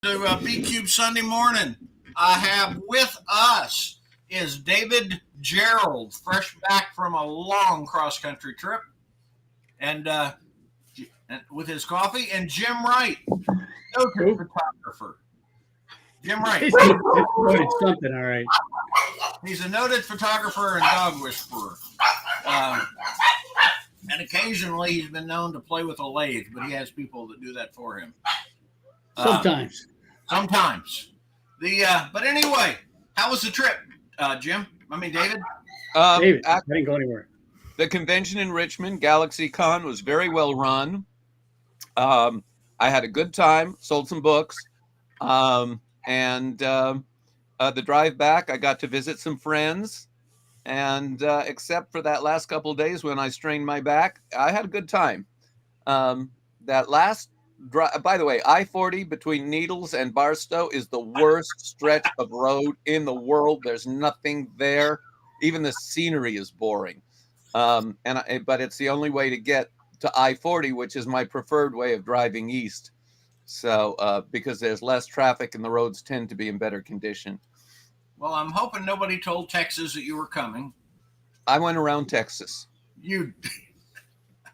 to B-Cube Sunday Morning. I have with us is David Gerrold, fresh back from a long cross-country trip, and with his coffee, and Jim Wright, noted photographer. Jim Wright. It's noted something, all right. He's a noted photographer and dog whisperer. And occasionally he's been known to play with a lathe, but he has people that do that for him. Sometimes. But anyway, how was the trip, Jim? David? David, I didn't go anywhere. The convention in Richmond, GalaxyCon, was very well run. I had a good time, sold some books. And the drive back, I got to visit some friends. And except for that last couple of days when I strained my back, I had a good time. That last drive, by the way, I-40 between Needles and Barstow is the worst stretch of road in the world. There's nothing there. Even the scenery is boring. But it's the only way to get to I-40, which is my preferred way of driving east. So because there's less traffic and the roads tend to be in better condition. Well, I'm hoping nobody told Texas that you were coming. I went around Texas.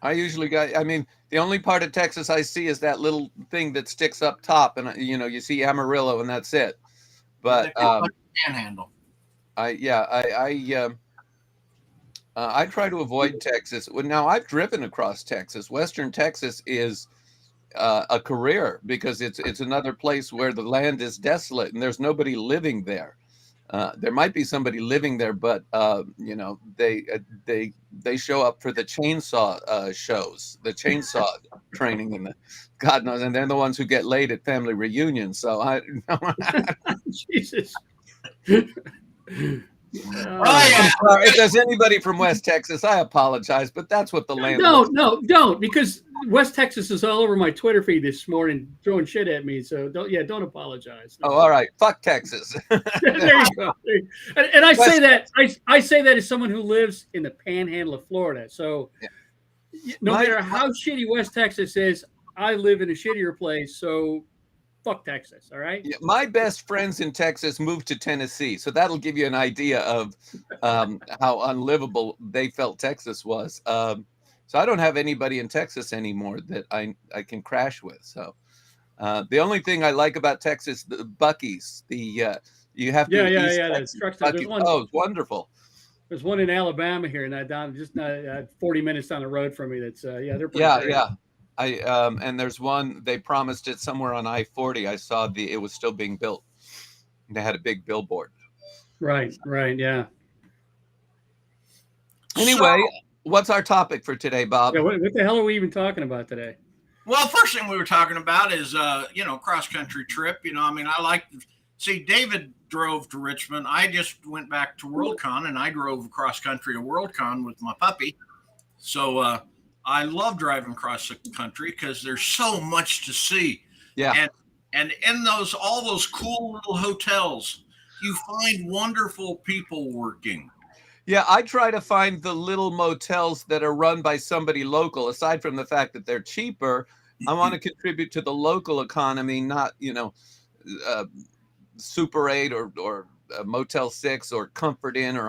I usually the only part of Texas I see is that little thing that sticks up top, and you see Amarillo, and that's it. But Panhandle. I try to avoid Texas. Well, now I've driven across Texas. Western Texas is a career because it's another place where the land is desolate and there's nobody living there. There might be somebody living there, but they show up for the chainsaw shows, the chainsaw training, and God knows, and they're the ones who get laid at family reunions. So Jesus. If there's anybody from West Texas, I apologize, but that's what the land. Don't, because West Texas is all over my Twitter feed this morning, throwing shit at me. So don't apologize. Oh, all right, fuck Texas. There you go. And I say that as someone who lives in the Panhandle of Florida. So no matter how shitty West Texas is, I live in a shittier place. So fuck Texas, all right? Yeah, my best friends in Texas moved to Tennessee, so that'll give you an idea of how unlivable they felt Texas was. So I don't have anybody in Texas anymore that I can crash with. So the only thing I like about Texas, the Buc-ee's, you have to the truck stop. It's wonderful. There's one in Alabama here, and down just 40 minutes down the road from me. That's they're pretty great. Yeah. And there's one, they promised it somewhere on I-40. I saw it was still being built. They had a big billboard. Right, yeah. Anyway, what's our topic for today, Bob? Yeah, what the hell are we even talking about today? Well, first thing we were talking about is, cross-country trip. I like to see David drove to Richmond. I just went back to Worldcon, and I drove cross-country to Worldcon with my puppy. So, I love driving across the country because there's so much to see. Yeah. And in all those cool little hotels, you find wonderful people working. Yeah, I try to find the little motels that are run by somebody local. Aside from the fact that they're cheaper, I want to contribute to the local economy, not, Super 8 or Motel 6 or Comfort Inn or,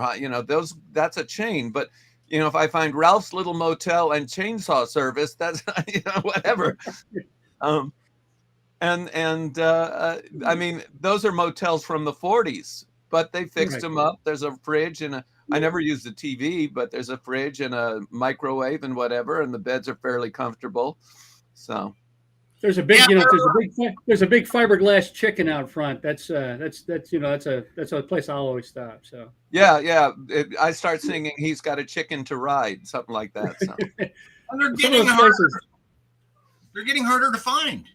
that's a chain. But if I find Ralph's Little Motel and Chainsaw Service, that's whatever. Those are motels from the 40s, but they fixed them up. There's a fridge and I never use the TV, but there's a fridge and a microwave and whatever, and the beds are fairly comfortable. So there's a big, there's a big fiberglass chicken out front. That's a place I'll always stop. So yeah. I start singing "He's Got a Chicken to Ride," something like that. So. And they're getting harder. They're getting harder to find.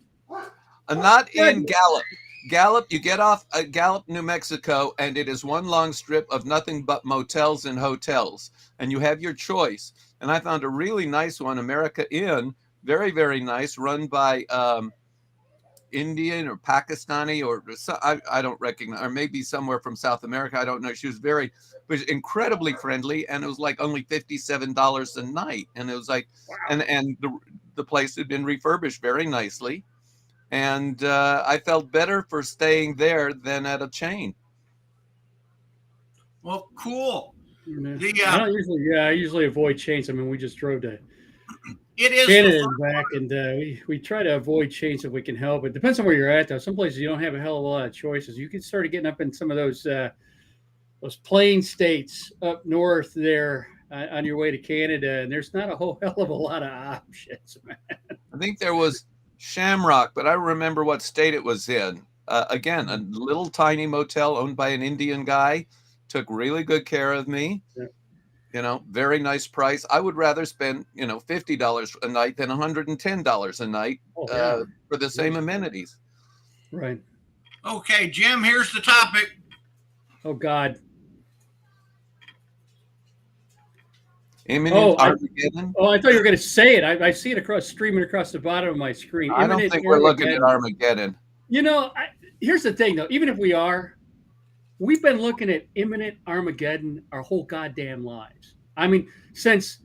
Not in Gallup. Gallup, you get off at Gallup, New Mexico, and it is one long strip of nothing but motels and hotels, and you have your choice. And I found a really nice one, America Inn, very, very nice, run by Indian or Pakistani or I don't recognize, or maybe somewhere from South America. I don't know. She was incredibly friendly, and it was like only $57 a night, and it was like, wow. and the place had been refurbished very nicely. and I felt better for staying there than at a chain. Well, cool. I usually avoid chains. I mean, we just drove to It is Canada and back, and we try to avoid chains if we can help. It depends on where you're at, though. Some places you don't have a hell of a lot of choices. You can start getting up in some of those plain states up north there on your way to Canada, and there's not a whole hell of a lot of options, man. I think there was Shamrock, but I don't remember what state it was in. Again, a little tiny motel owned by an Indian guy, took really good care of me. Yeah. You know, very nice price. I would rather spend, $50 a night than $110 a night for the same amenities. Right. Okay, Jim, here's the topic. Oh, God. Imminent Armageddon. I thought you were going to say it. I see it streaming across the bottom of my screen. I don't think we're looking at Armageddon. Here's the thing, though. Even if we are, we've been looking at imminent Armageddon our whole goddamn lives. I mean, since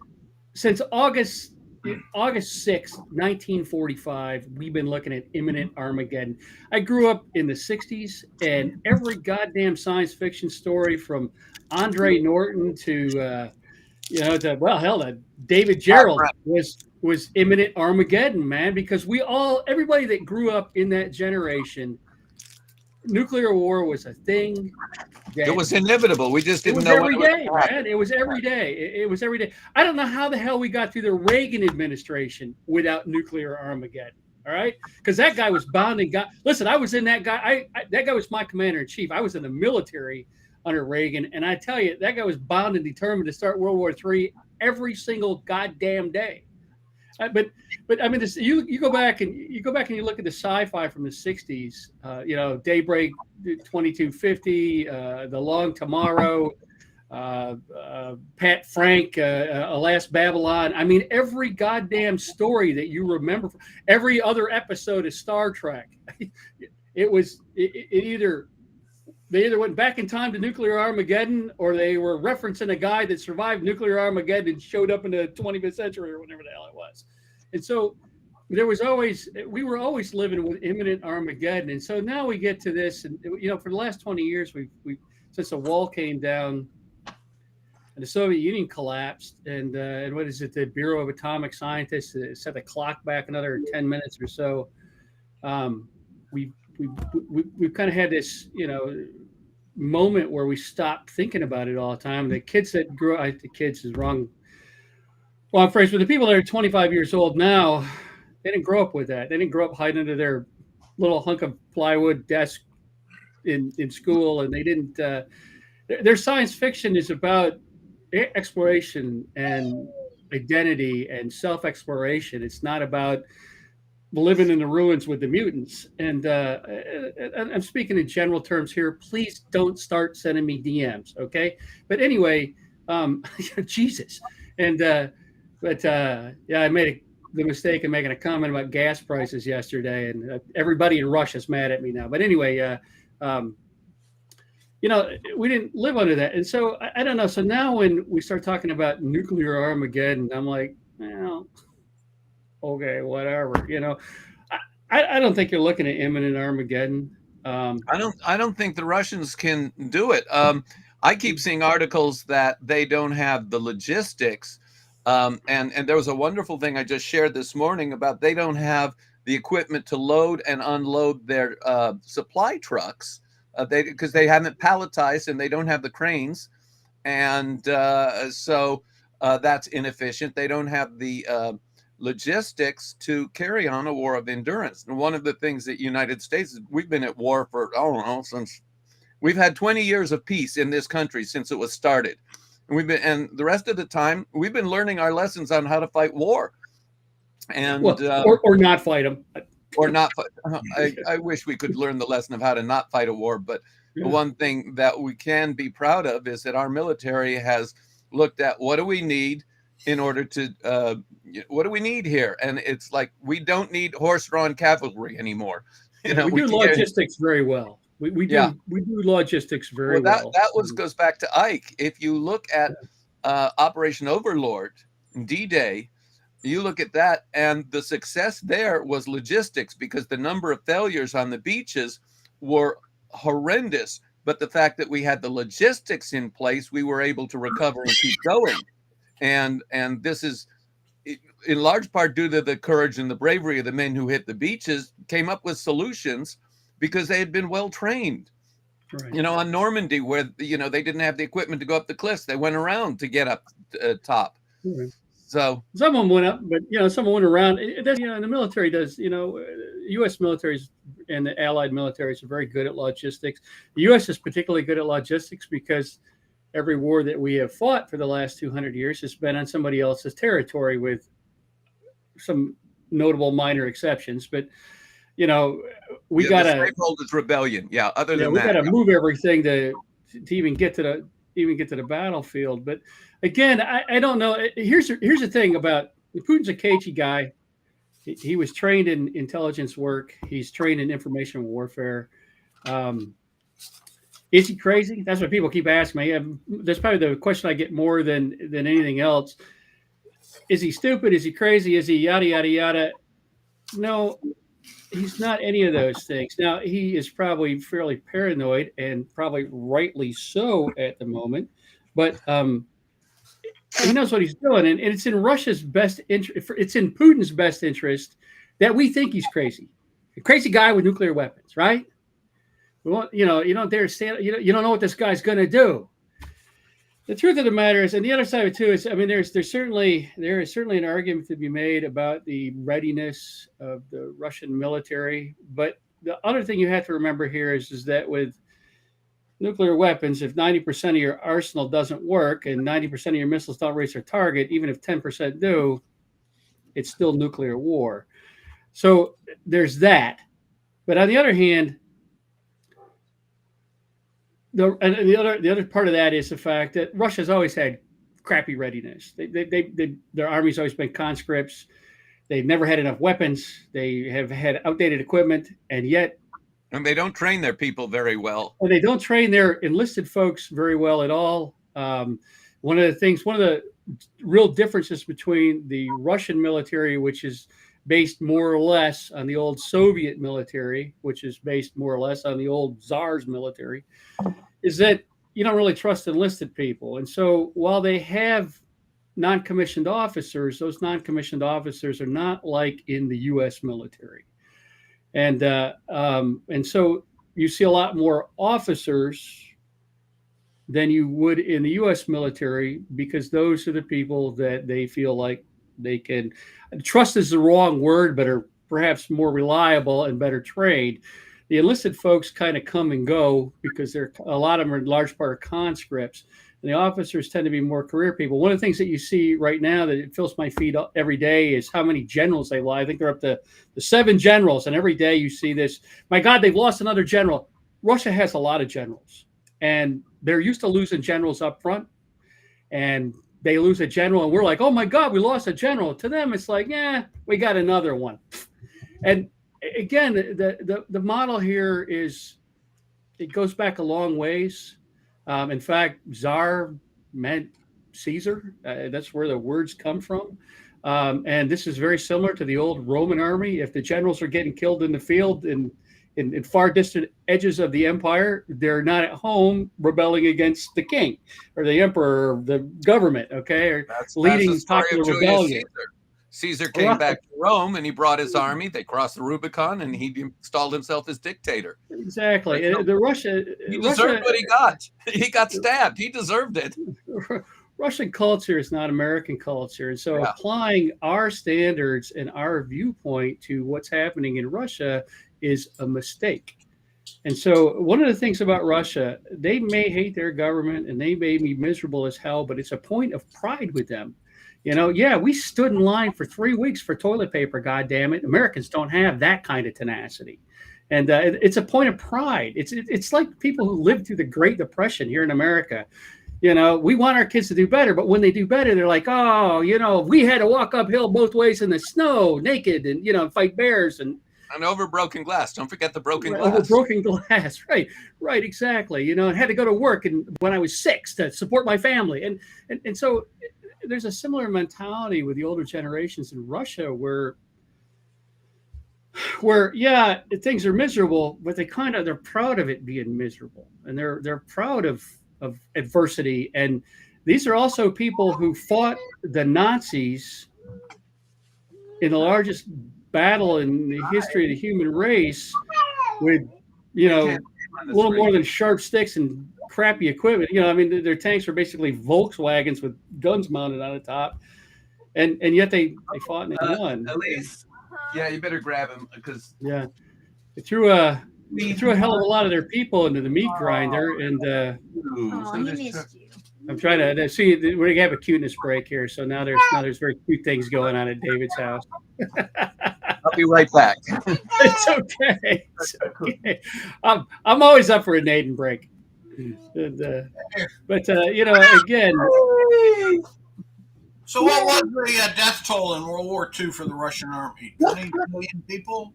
August 6th, 1945, we've been looking at imminent Armageddon. I grew up in the 60s, and every goddamn science fiction story from Andre Norton to David Gerrold was imminent Armageddon, man, because everybody that grew up in that generation, nuclear war was a thing. It was inevitable. We just didn't know every day, man. It was every day. It was every day. I don't know how the hell we got through the Reagan administration without nuclear Armageddon. All right, because that guy was bound and got. Listen, I was in that guy. That guy was my commander in chief. I was in the military under Reagan, and I tell you, that guy was bound and determined to start World War III every single goddamn day. But I mean, you go back and you look at the sci-fi from the 60s. Daybreak 2250, The Long Tomorrow, Pat Frank, Alas Babylon. I mean, every goddamn story that you remember, every other episode of Star Trek, they either went back in time to nuclear Armageddon, or they were referencing a guy that survived nuclear Armageddon and showed up in the 25th century or whatever the hell it was. And so we were always living with imminent Armageddon. And so now we get to this, and for the last 20 years, we since the wall came down and the Soviet Union collapsed, and what is it? The Bureau of Atomic Scientists set the clock back another 10 minutes or so. We've kind of had this, moment where we stopped thinking about it all the time. The kids that grew up, the kids is wrong phrase, but the people that are 25 years old now, they didn't grow up with that. They didn't grow up hiding under their little hunk of plywood desk in school, and they didn't. Their science fiction is about exploration and identity and self-exploration. It's not about living in the ruins with the mutants. And I'm speaking in general terms here. Please don't start sending me DMs, okay? But anyway, Jesus. And I made the mistake of making a comment about gas prices yesterday, and everybody in Russia's mad at me now. But anyway, we didn't live under that, and so I don't know. So now when we start talking about nuclear Armageddon, I'm like, well, okay, whatever. I don't think you're looking at imminent Armageddon. I don't think the Russians can do it. I keep seeing articles that they don't have the logistics. And there was a wonderful thing I just shared this morning about they don't have the equipment to load and unload their supply trucks because they haven't palletized and they don't have the cranes. And so that's inefficient. They don't have the logistics to carry on a war of endurance. And one of the things that United States, we've been at war for, since we've had 20 years of peace in this country since it was started. And the rest of the time, we've been learning our lessons on how to fight war, and or not fight them, or not fight. I wish we could learn the lesson of how to not fight a war. But the one thing that we can be proud of is that our military has looked at what do we need in order to what do we need here, and it's like we don't need horse-drawn cavalry anymore. We do logistics very well. We do logistics very well. That goes back to Ike. If you look at Operation Overlord, D-Day, You look at that, and the success there was logistics, because the number of failures on the beaches were horrendous. But the fact that we had the logistics in place, we were able to recover and keep going. And this is in large part due to the courage and the bravery of the men who hit the beaches, came up with solutions because they had been well trained. Right. You know, on Normandy, where, you know, they didn't have the equipment to go up the cliffs, they went around to get up top. Right. So someone went up, but, you know, someone went around. That's, you know, the military does, you know, U.S. militaries and the allied militaries are very good at logistics. The U.S. is particularly good at logistics because every war that we have fought for the last 200 years has been on somebody else's territory, with some notable minor exceptions. But, you know, we got to slaveholders rebellion. Yeah. Other than we that, got to move everything to even get to the battlefield. But again, I don't know. Here's the thing about Putin's a cagey guy. He was trained in intelligence work. He's trained in information warfare. Is he crazy? That's what people keep asking me. That's probably the question I get more than anything else. Is he stupid? Is he crazy? Is he yada, yada, yada? No, he's not any of those things. Now, he is probably fairly paranoid, and probably rightly so at the moment. But he knows what he's doing. And it's in Russia's best interest. It's in Putin's best interest that we think he's crazy. A crazy guy with nuclear weapons, right? We want, you know, you don't dare stand. You don't know what this guy's going to do. The truth of the matter is, and the other side of it too is, I mean, there is certainly an argument to be made about the readiness of the Russian military. But the other thing you have to remember here is that with nuclear weapons, if 90% of your arsenal doesn't work and 90% of your missiles don't reach their target, even if 10% do, it's still nuclear war. So there's that. But on the other hand, the other part of that is the fact that Russia's always had crappy readiness. Their army's always been conscripts. They've never had enough weapons. They have had outdated equipment, and they don't train their people very well. And they don't train their enlisted folks very well at all. One of the real differences between the Russian military, which is based more or less on the old Soviet military, which is based more or less on the old Tsar's military, is that you don't really trust enlisted people. And so while they have non-commissioned officers, those non-commissioned officers are not like in the U.S. military. And so you see a lot more officers than you would in the U.S. military, because those are the people that they feel like they can trust is the wrong word, but are perhaps more reliable and better trained. The enlisted folks kind of come and go because a lot of them are in large part conscripts, and the officers tend to be more career people. One of the things that you see right now that it fills my feed up every day is how many generals they lie. I think they're up to 7 generals, and every day you see this. My God, they've lost another general. Russia has a lot of generals, and they're used to losing generals up front, and they lose a general, and we're like, oh my God, we lost a general. To them, it's like, yeah, we got another one. And again, the model here is, it goes back a long ways. In fact, Tsar meant Caesar. That's where the words come from. And this is very similar to the old Roman army. If the generals are getting killed in the field in far distant edges of the empire, they're not at home rebelling against the king or the emperor or the government, okay, or leading popular rebellion. Caesar came back to Rome and he brought his army. They crossed the Rubicon and he installed himself as dictator. Exactly. He deserved what he got. He got stabbed. He deserved it. Russian culture is not American culture. And so applying our standards and our viewpoint to what's happening in Russia is a mistake. And so one of the things about Russia, they may hate their government and they may be miserable as hell, but it's a point of pride with them. You know, we stood in line for 3 weeks for toilet paper, God damn it. Americans don't have that kind of tenacity. And it's a point of pride. It's like people who lived through the Great Depression here in America. You know, we want our kids to do better, but when they do better, they're like, oh, you know, we had to walk uphill both ways in the snow naked and, you know, fight bears and over broken glass. Don't forget the broken glass. Over broken glass. Right. Exactly. You know, I had to go to work and when I was 6 to support my family. And so there's a similar mentality with the older generations in Russia where yeah, things are miserable, but they're proud of it being miserable, and they're proud of adversity. And these are also people who fought the Nazis in the largest battle in the history of the human race with, a little more than sharp sticks and crappy equipment. I mean, their tanks were basically Volkswagens with guns mounted on the top, and yet they fought and they won. At least, yeah, you better grab him because they threw a hell of a lot of their people into the meat grinder, and he missed you. I'm trying to see. We're gonna have a cuteness break here, so now there's very cute things going on at David's house. I'll be right back. It's okay. It's okay. I'm always up for a Naden break. And, again. So what was the death toll in World War II for the Russian army? 20 million people?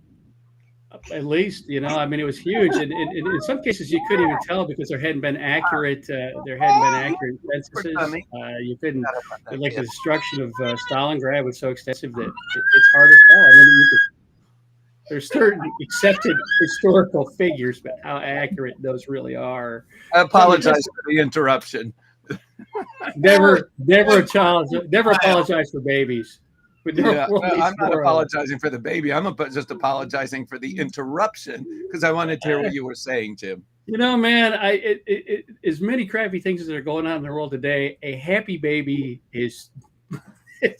At least, I mean, it was huge, and in some cases you couldn't even tell because there hadn't been accurate censuses. You couldn't, like the destruction of Stalingrad was so extensive that it's hard to tell. I mean, there's certain accepted historical figures, but how accurate those really are. I apologize for the interruption. Never apologize for babies. I'm not apologizing for the baby. I'm just apologizing for the interruption because I wanted to hear what you were saying, Jim. Man, as many crappy things as are going on in the world today, a happy baby is. I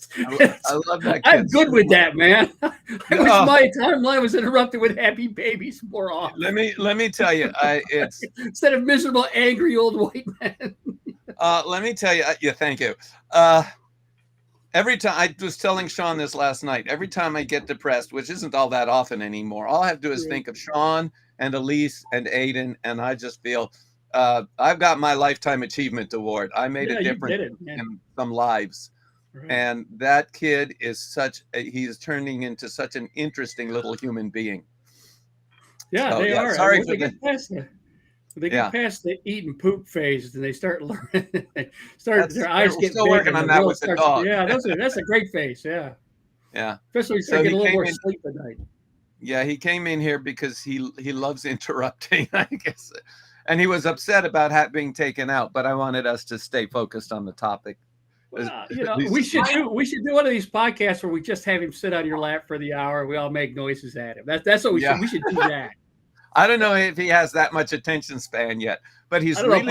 love that. I'm good with that, man. I wish my timeline was interrupted with happy babies more often. Let me tell you, it's instead of miserable, angry old white men. Let me tell you. Yeah, thank you. Every time, I was telling Sean this last night, every time I get depressed, which isn't all that often anymore, all I have to do is think of Sean and Elise and Aiden, and I just feel I've got my Lifetime Achievement Award. I made a difference in some lives. Right. And that kid is he's turning into such an interesting little human being. Yeah, they are. Sorry for they get past the eat and poop phase, and they start learning. Their eyes get still big. Working on that with the dog. Yeah, that's a great phase. Yeah. Yeah. Especially so get a little more sleep at night. Yeah, he came in here because he loves interrupting, I guess, and he was upset about being taken out. But I wanted us to stay focused on the topic. Well, we should do one of these podcasts where we just have him sit on your lap for the hour. We all make noises at him. That's what we should. We should do that. I don't know if he has that much attention span yet, but he's really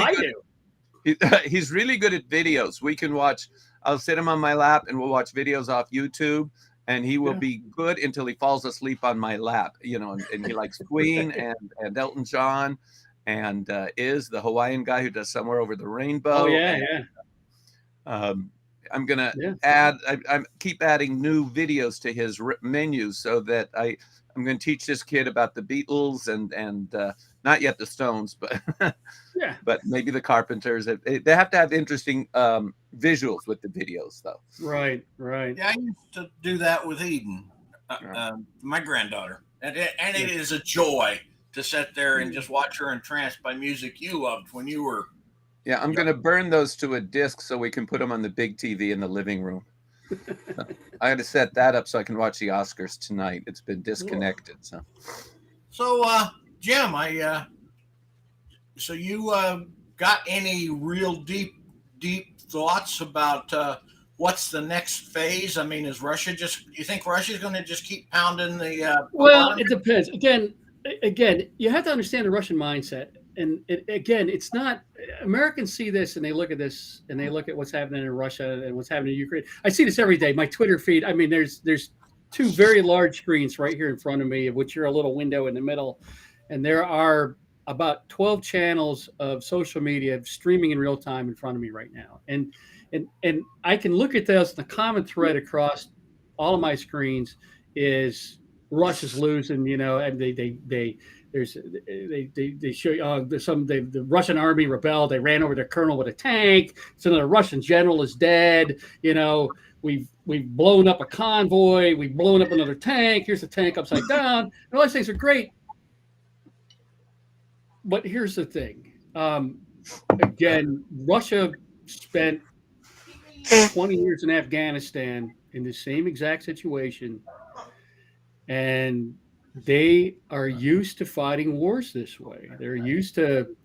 good. He's really good at videos. We can watch. I'll sit him on my lap and we'll watch videos off YouTube, and he will be good until he falls asleep on my lap. And he likes Queen and Elton John, and is the Hawaiian guy who does Somewhere Over the Rainbow. Oh yeah. I'm gonna add. I keep adding new videos to his menus so that I'm going to teach this kid about the Beatles and not yet the Stones, but but maybe the Carpenters. They have to have interesting visuals with the videos, though. Right. Yeah, I used to do that with Eden, my granddaughter, and it is a joy to sit there and just watch her entranced by music you loved when you were. Yeah, I'm going to burn those to a disc so we can put them on the big TV in the living room. I got to set that up so I can watch the Oscars tonight. It's been disconnected. So Jim, so you got any real deep thoughts about what's the next phase? I mean, is Russia you think Russia's going to just keep pounding the? Well, it depends. Again, you have to understand the Russian mindset. And it's not. Americans see this and they look at this and they look at what's happening in Russia and what's happening in Ukraine. I see this every day. My Twitter feed. I mean, there's two very large screens right here in front of me, of which you're a little window in the middle, and there are about 12 channels of social media streaming in real time in front of me right now. And I can look at those. The common thread across all of my screens is Russia's losing. And they show the Russian army rebelled. They ran over their colonel with a tank. So the Russian general is dead. We've blown up a convoy. We've blown up another tank. Here's the tank upside down. And all these things are great. But here's the thing. Again, Russia spent 20 years in Afghanistan in the same exact situation, and they are used to fighting wars this way. They're used to.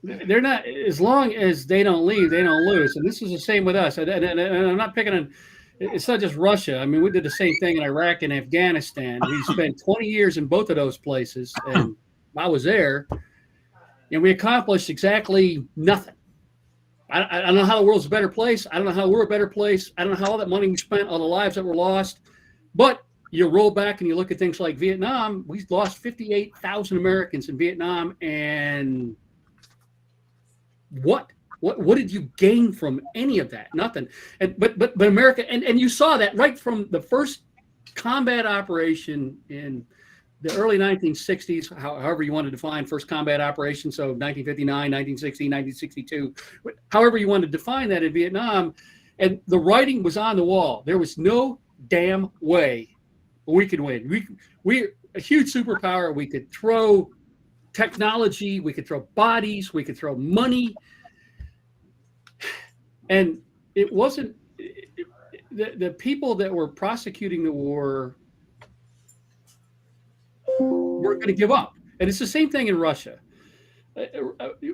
They're not, as long as they don't leave, they don't lose. And this is the same with us. And I'm not picking on. It's not just Russia. I mean, we did the same thing in Iraq and Afghanistan. We spent 20 years in both of those places, and I was there, and we accomplished exactly nothing. I don't know how the world's a better place. I don't know how we're a better place. I don't know how all that money we spent, all the lives that were lost. But you roll back and you look at things like Vietnam. We lost 58,000 Americans in Vietnam, and what did you gain from any of that? Nothing. And but America, and you saw that right from the first combat operation in the early 1960s, however you want to define first combat operation, so 1959, 1960, 1962, however you want to define that in Vietnam, and the writing was on the wall. There was no damn way we could win. We're a huge superpower. We could throw technology, we could throw bodies, we could throw money. And it wasn't the people that were prosecuting the war we're going to give up. And it's the same thing in Russia.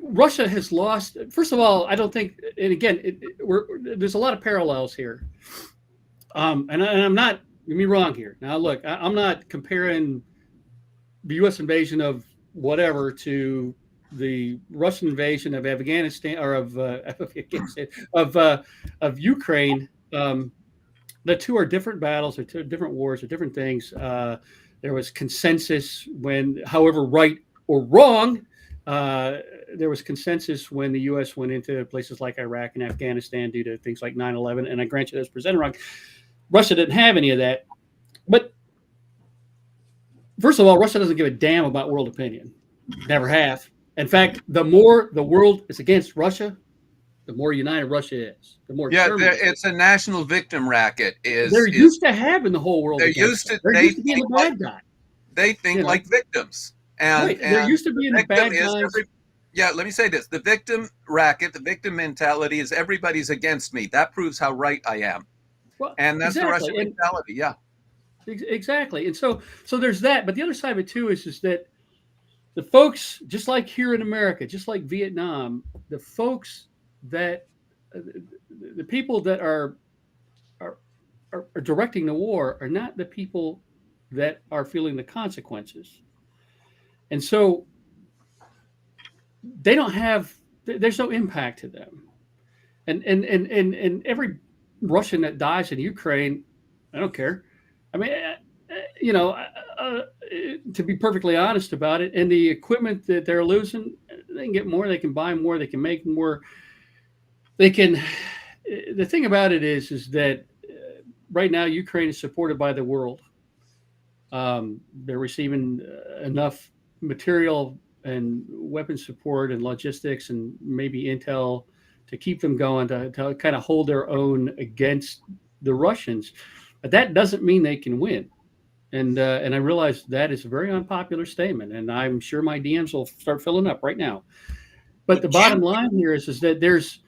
Russia has lost. First of all, I don't think, and again, there's a lot of parallels here. And I'm not, get me wrong here. Now, look, I'm not comparing the U.S. invasion of whatever to the Russian invasion of Afghanistan or of Ukraine. The two are different battles, they're two different wars, they're different things. There was consensus when, however right or wrong, there was consensus when the U.S. went into places like Iraq and Afghanistan due to things like 9/11. And I grant you that's presented wrong. Russia didn't have any of that. But first of all, Russia doesn't give a damn about world opinion. Never have. In fact, the more the world is against Russia, the more united Russia is. The more it's a national victim racket. They're used to having the whole world. They're used to being the bad guy. They think like victims, and they're used to being the bad guys. Let me say this: the victim racket, the victim mentality is everybody's against me. That proves how right I am, and that's the Russian mentality. Yeah, exactly. And so there's that. But the other side of it too is that the folks, just like here in America, just like Vietnam, the folks that the people that are directing the war are not the people that are feeling the consequences. And so they don't have, there's no impact to them. And every Russian that dies in Ukraine, I don't care. I mean, to be perfectly honest about it, and the equipment that they're losing, they can get more, they can buy more, they can make more. They can. The thing about it is that right now Ukraine is supported by the world. They're receiving enough material and weapon support and logistics and maybe intel to keep them going, to kind of hold their own against the Russians. But that doesn't mean they can win. And I realize that is a very unpopular statement, and I'm sure my DMs will start filling up right now. But the bottom line here is that there's,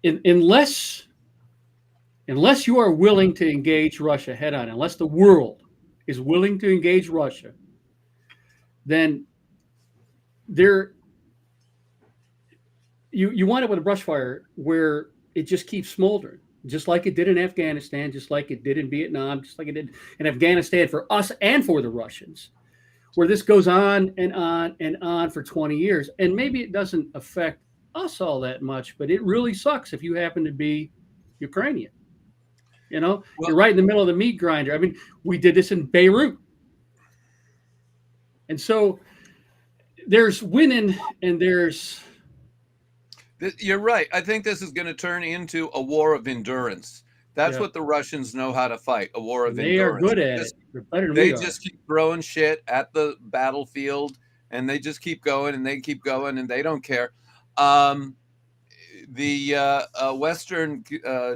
unless you are willing to engage Russia head on, unless the world is willing to engage Russia, then you wind up with a brush fire where it just keeps smoldering, just like it did in Afghanistan, just like it did in Vietnam, just like it did in Afghanistan for us and for the Russians, where this goes on and on and on for 20 years. And maybe it doesn't affect us all that much, but it really sucks if you happen to be Ukrainian. You're right in the middle of the meat grinder. I mean, we did this in Beirut. And so there's winning and there's... You're right. I think this is going to turn into a war of endurance. That's what the Russians know how to fight, a war of endurance. They are good at it. They're better than they just keep throwing shit at the battlefield, and they just keep going, and they keep going, and they don't care. The Western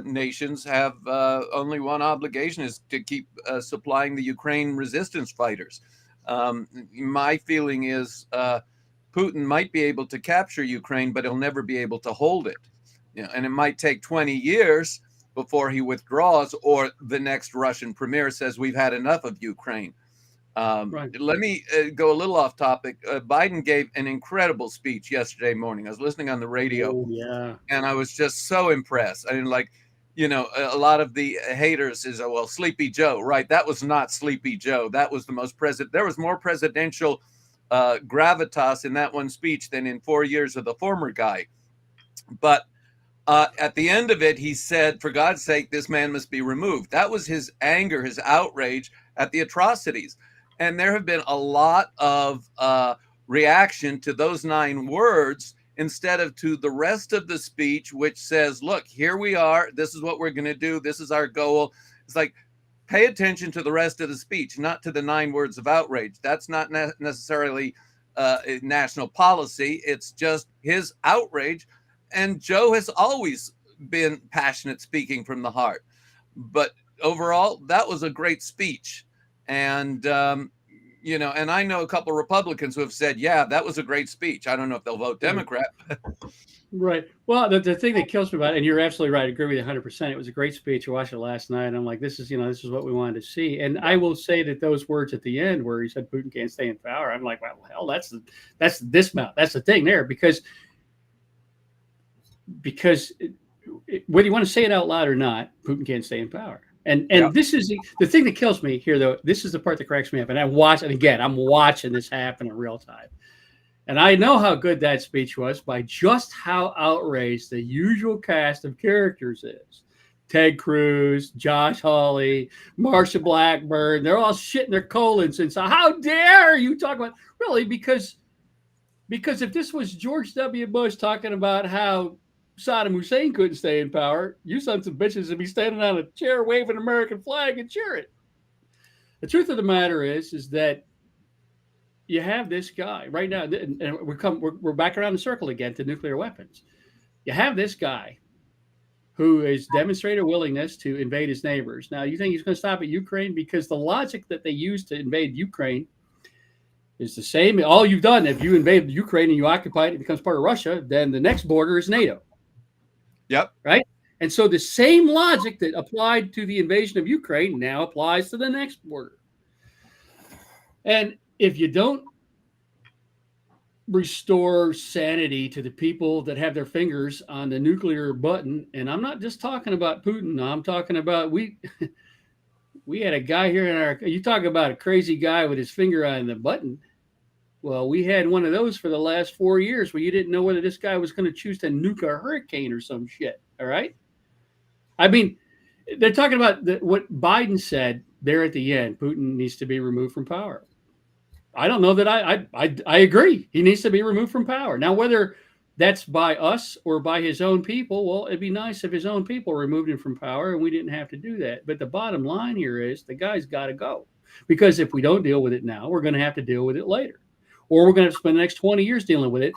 nations have only one obligation, is to keep supplying the Ukraine resistance fighters. My feeling is Putin might be able to capture Ukraine, but he'll never be able to hold it. and it might take 20 years before he withdraws, or the next Russian premier says we've had enough of Ukraine. Right. Let me go a little off topic. Biden gave an incredible speech yesterday morning. I was listening on the radio, Oh, yeah. and I was just so impressed. I mean, like, a lot of the haters is, well, Sleepy Joe, right? That was not Sleepy Joe. That was the most there was more presidential gravitas in that one speech than in 4 years of the former guy. But at the end of it, he said, for God's sake, this man must be removed. That was his anger, his outrage at the atrocities. And there have been a lot of reaction to those 9 words instead of to the rest of the speech, which says, look, here we are. This is what we're going to do. This is our goal. It's like, pay attention to the rest of the speech, not to the 9 words of outrage. That's not necessarily national policy. It's just his outrage. And Joe has always been passionate, speaking from the heart. But overall, that was a great speech. And, and I know a couple of Republicans who have said, yeah, that was a great speech. I don't know if they'll vote Democrat. Right. Well, the thing that kills me about it, and you're absolutely right, I agree with you 100%. It was a great speech. I watched it last night, and I'm like, this is what we wanted to see. And I will say that those words at the end where he said Putin can't stay in power, I'm like, well, hell, that's the dismount. That's the thing there, because whether you want to say it out loud or not, Putin can't stay in power. And This is the thing that kills me here, though. This is the part that cracks me up. And I'm watching this happen in real time. And I know how good that speech was by just how outraged the usual cast of characters is. Ted Cruz, Josh Hawley, Marsha Blackburn, they're all shitting their colons and so how dare you talk about really because if this was George W. Bush talking about how Saddam Hussein couldn't stay in power, you sons of bitches would be standing on a chair waving an American flag and cheering. The truth of the matter is that you have this guy right now, and we're back around the circle again to nuclear weapons. You have this guy who has demonstrated a willingness to invade his neighbors. Now, you think he's going to stop at Ukraine? Because the logic that they use to invade Ukraine is the same. All you've done, if you invade Ukraine and you occupy it, it becomes part of Russia, then the next border is NATO. Yep. Right? And so the same logic that applied to the invasion of Ukraine now applies to the next border. And if you don't restore sanity to the people that have their fingers on the nuclear button, and I'm not just talking about Putin, I'm talking about we had a guy here you talk about a crazy guy with his finger on the button. Well, we had one of those for the last 4 years where you didn't know whether this guy was going to choose to nuke a hurricane or some shit. All right. I mean, they're talking about what Biden said there at the end. Putin needs to be removed from power. I don't know that I agree. He needs to be removed from power. Now, whether that's by us or by his own people, well, it'd be nice if his own people removed him from power and we didn't have to do that. But the bottom line here is the guy's got to go. Because if we don't deal with it now, we're going to have to deal with it later. Or we're going to have to spend the next 20 years dealing with it.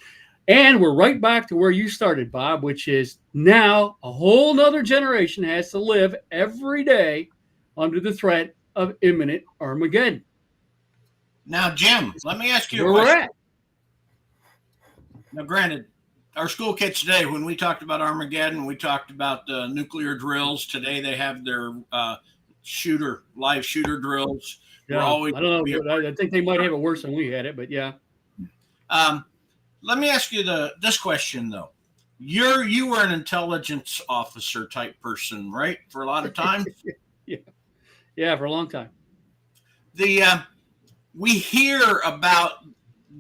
And we're right back to where you started, Bob, which is now a whole nother generation has to live every day under the threat of imminent Armageddon. Now, Jim, let me ask you Where a we're question. at. Now, granted, our school kids today, when we talked about Armageddon, we talked about nuclear drills. Today, they have their live shooter drills. Yeah, I don't know. I think they might have it worse than we had it, but yeah. Let me ask you this question though. You were an intelligence officer type person, right? For a lot of time. Yeah, for a long time. We hear about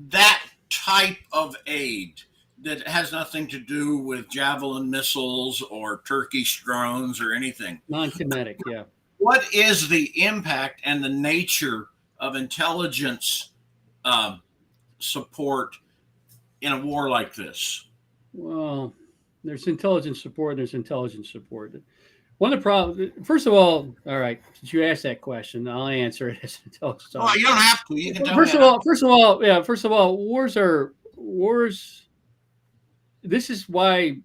that type of aid that has nothing to do with Javelin missiles or Turkish drones or anything. Non-kinetic, yeah. What is the impact and the nature of intelligence support in a war like this? Well, there's intelligence support. There's intelligence support. One of the problems, first of all right, since you asked that question, I'll answer it as intelligence. Oh, you don't have to. You can tell First of all, wars. This is why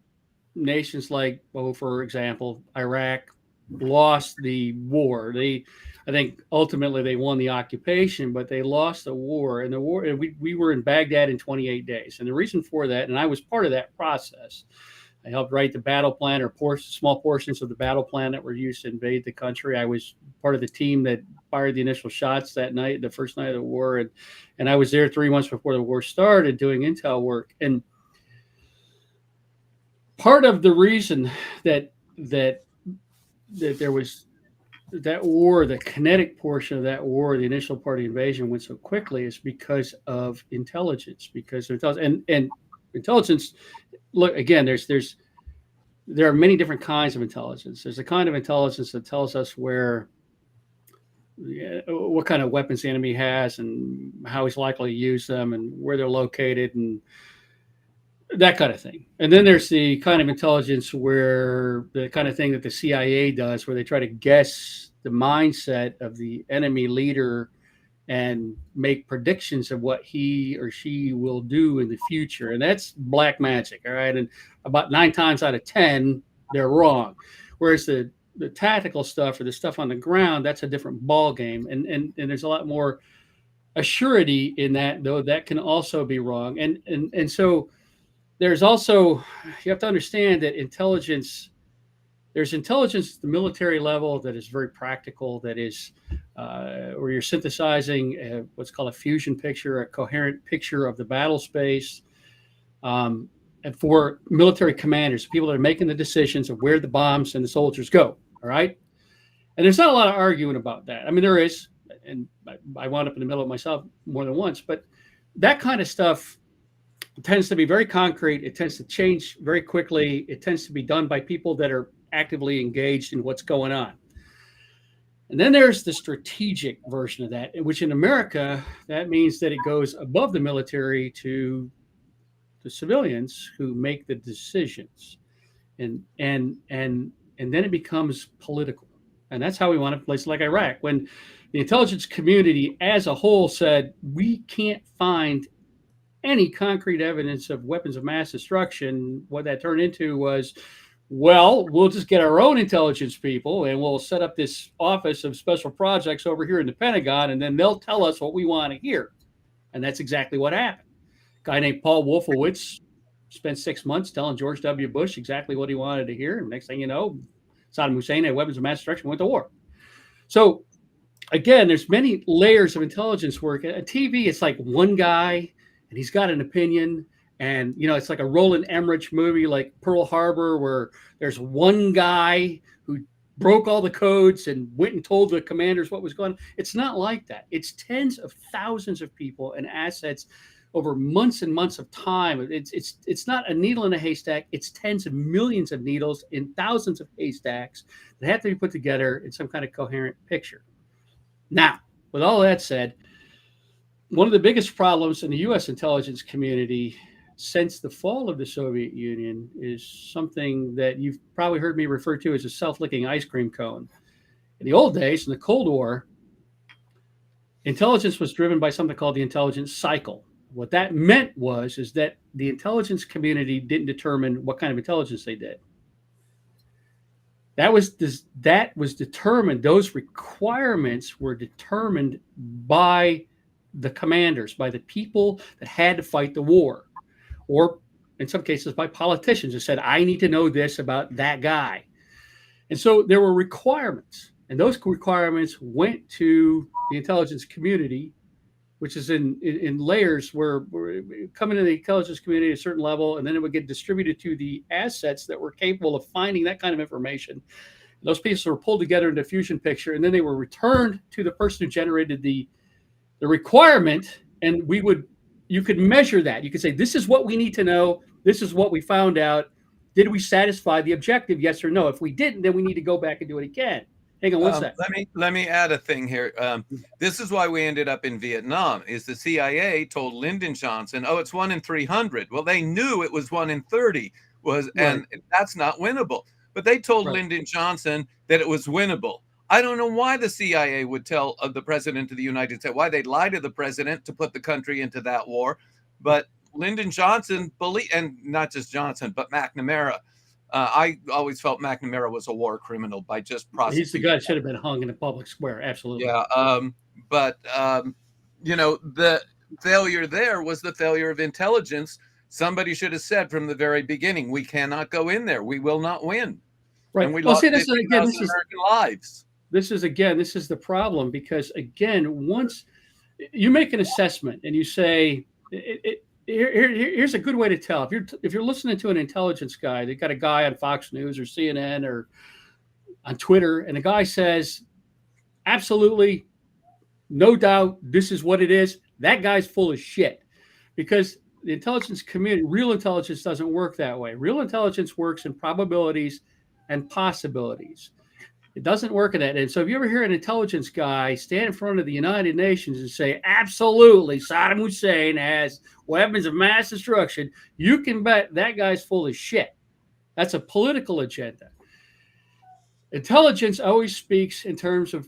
nations like, for example, Iraq lost the war. I think ultimately they won the occupation, but they lost the war. And we were in Baghdad in 28 days. And the reason for that, and I was part of that process, I helped write the battle plan or small portions of the battle plan that were used to invade the country. I was part of the team that fired the initial shots that night, the first night of the war. And I was there 3 months before the war started doing intel work. And part of the reason that there was that war, the kinetic portion of that war, the initial part of the invasion went so quickly is because of intelligence, because of intelligence. And intelligence, look, again, there are many different kinds of intelligence. There's a kind of intelligence that tells us what kind of weapons the enemy has and how he's likely to use them and where they're located and that kind of thing. And then there's the kind of intelligence where the kind of thing that the CIA does, where they try to guess the mindset of the enemy leader and make predictions of what he or she will do in the future. And that's black magic, all right? And about 9 times out of 10, they're wrong. Whereas the tactical stuff or the stuff on the ground, that's a different ball game. And there's a lot more assurity in that, though that can also be wrong. And so there's also, you have to understand that there's intelligence at the military level that is very practical, that is where you're synthesizing what's called a fusion picture, a coherent picture of the battle space. And for military commanders, people that are making the decisions of where the bombs and the soldiers go, all right? And there's not a lot of arguing about that. I mean, there is, and I wound up in the middle of myself more than once, but that kind of stuff tends to be very concrete. It tends to change very quickly. It tends to be done by people that are actively engaged in what's going on. And then there's the strategic version of that, which in America, that means that it goes above the military to the civilians who make the decisions. And then it becomes political. And that's how we want a place like Iraq. When the intelligence community as a whole said, we can't find any concrete evidence of weapons of mass destruction, what that turned into was, well, we'll just get our own intelligence people and we'll set up this office of special projects over here in the Pentagon, and then they'll tell us what we want to hear. And that's exactly what happened. A guy named Paul Wolfowitz spent 6 months telling George W. Bush exactly what he wanted to hear. And next thing you know, Saddam Hussein had weapons of mass destruction, went to war. So again, there's many layers of intelligence work. At TV, it's like one guy, and he's got an opinion, and it's like a Roland Emmerich movie like Pearl Harbor, where there's one guy who broke all the codes and went and told the commanders what was going on. It's not like that. It's tens of thousands of people and assets over months and months of time. It's not a needle in a haystack. It's tens of millions of needles in thousands of haystacks that have to be put together in some kind of coherent picture. Now, with all that said, one of the biggest problems in the U.S. intelligence community since the fall of the Soviet Union is something that you've probably heard me refer to as a self-licking ice cream cone. In the old days, in the Cold War, intelligence was driven by something called the intelligence cycle. What that meant is that the intelligence community didn't determine what kind of intelligence they did. That was determined, those requirements were determined by the commanders, by the people that had to fight the war, or in some cases by politicians who said, I need to know this about that guy. And so there were requirements, and those requirements went to the intelligence community, which is in layers where we're coming to the intelligence community at a certain level, and then it would get distributed to the assets that were capable of finding that kind of information. Those pieces were pulled together into a fusion picture, and then they were returned to the person who generated the requirement, and you could measure that. You could say, this is what we need to know. This is what we found out. Did we satisfy the objective? Yes or no? If we didn't, then we need to go back and do it again. Hang on one second. Let me add a thing here. This is why we ended up in Vietnam. Is the CIA told Lyndon Johnson, "Oh, it's 1 in 300." Well, they knew it was 1 in 30 and that's not winnable. But they told Lyndon Johnson that it was winnable. I don't know why the CIA would tell the president of the United States, why they'd lie to the president to put the country into that war. But Lyndon Johnson believed, and not just Johnson, but McNamara. I always felt McNamara was a war criminal by just prosecuting. He's the guy that should have been hung in a public square. Absolutely. Yeah. The failure there was the failure of intelligence Somebody should have said from the very beginning, we cannot go in there. We will not win. Right. And we Well, lost see, this is 50,000 again, American lives. this is the problem, because again, once you make an assessment and you say, here's a good way to tell. If you're listening to an intelligence guy, they got a guy on Fox News or CNN or on Twitter, and the guy says, absolutely, no doubt, this is what it is. That guy's full of shit, because the intelligence community, real intelligence doesn't work that way. Real intelligence works in probabilities and possibilities. It doesn't work in that. And so if you ever hear an intelligence guy stand in front of the United Nations and say, absolutely, Saddam Hussein has weapons of mass destruction, you can bet that guy's full of shit. That's a political agenda. Intelligence always speaks in terms of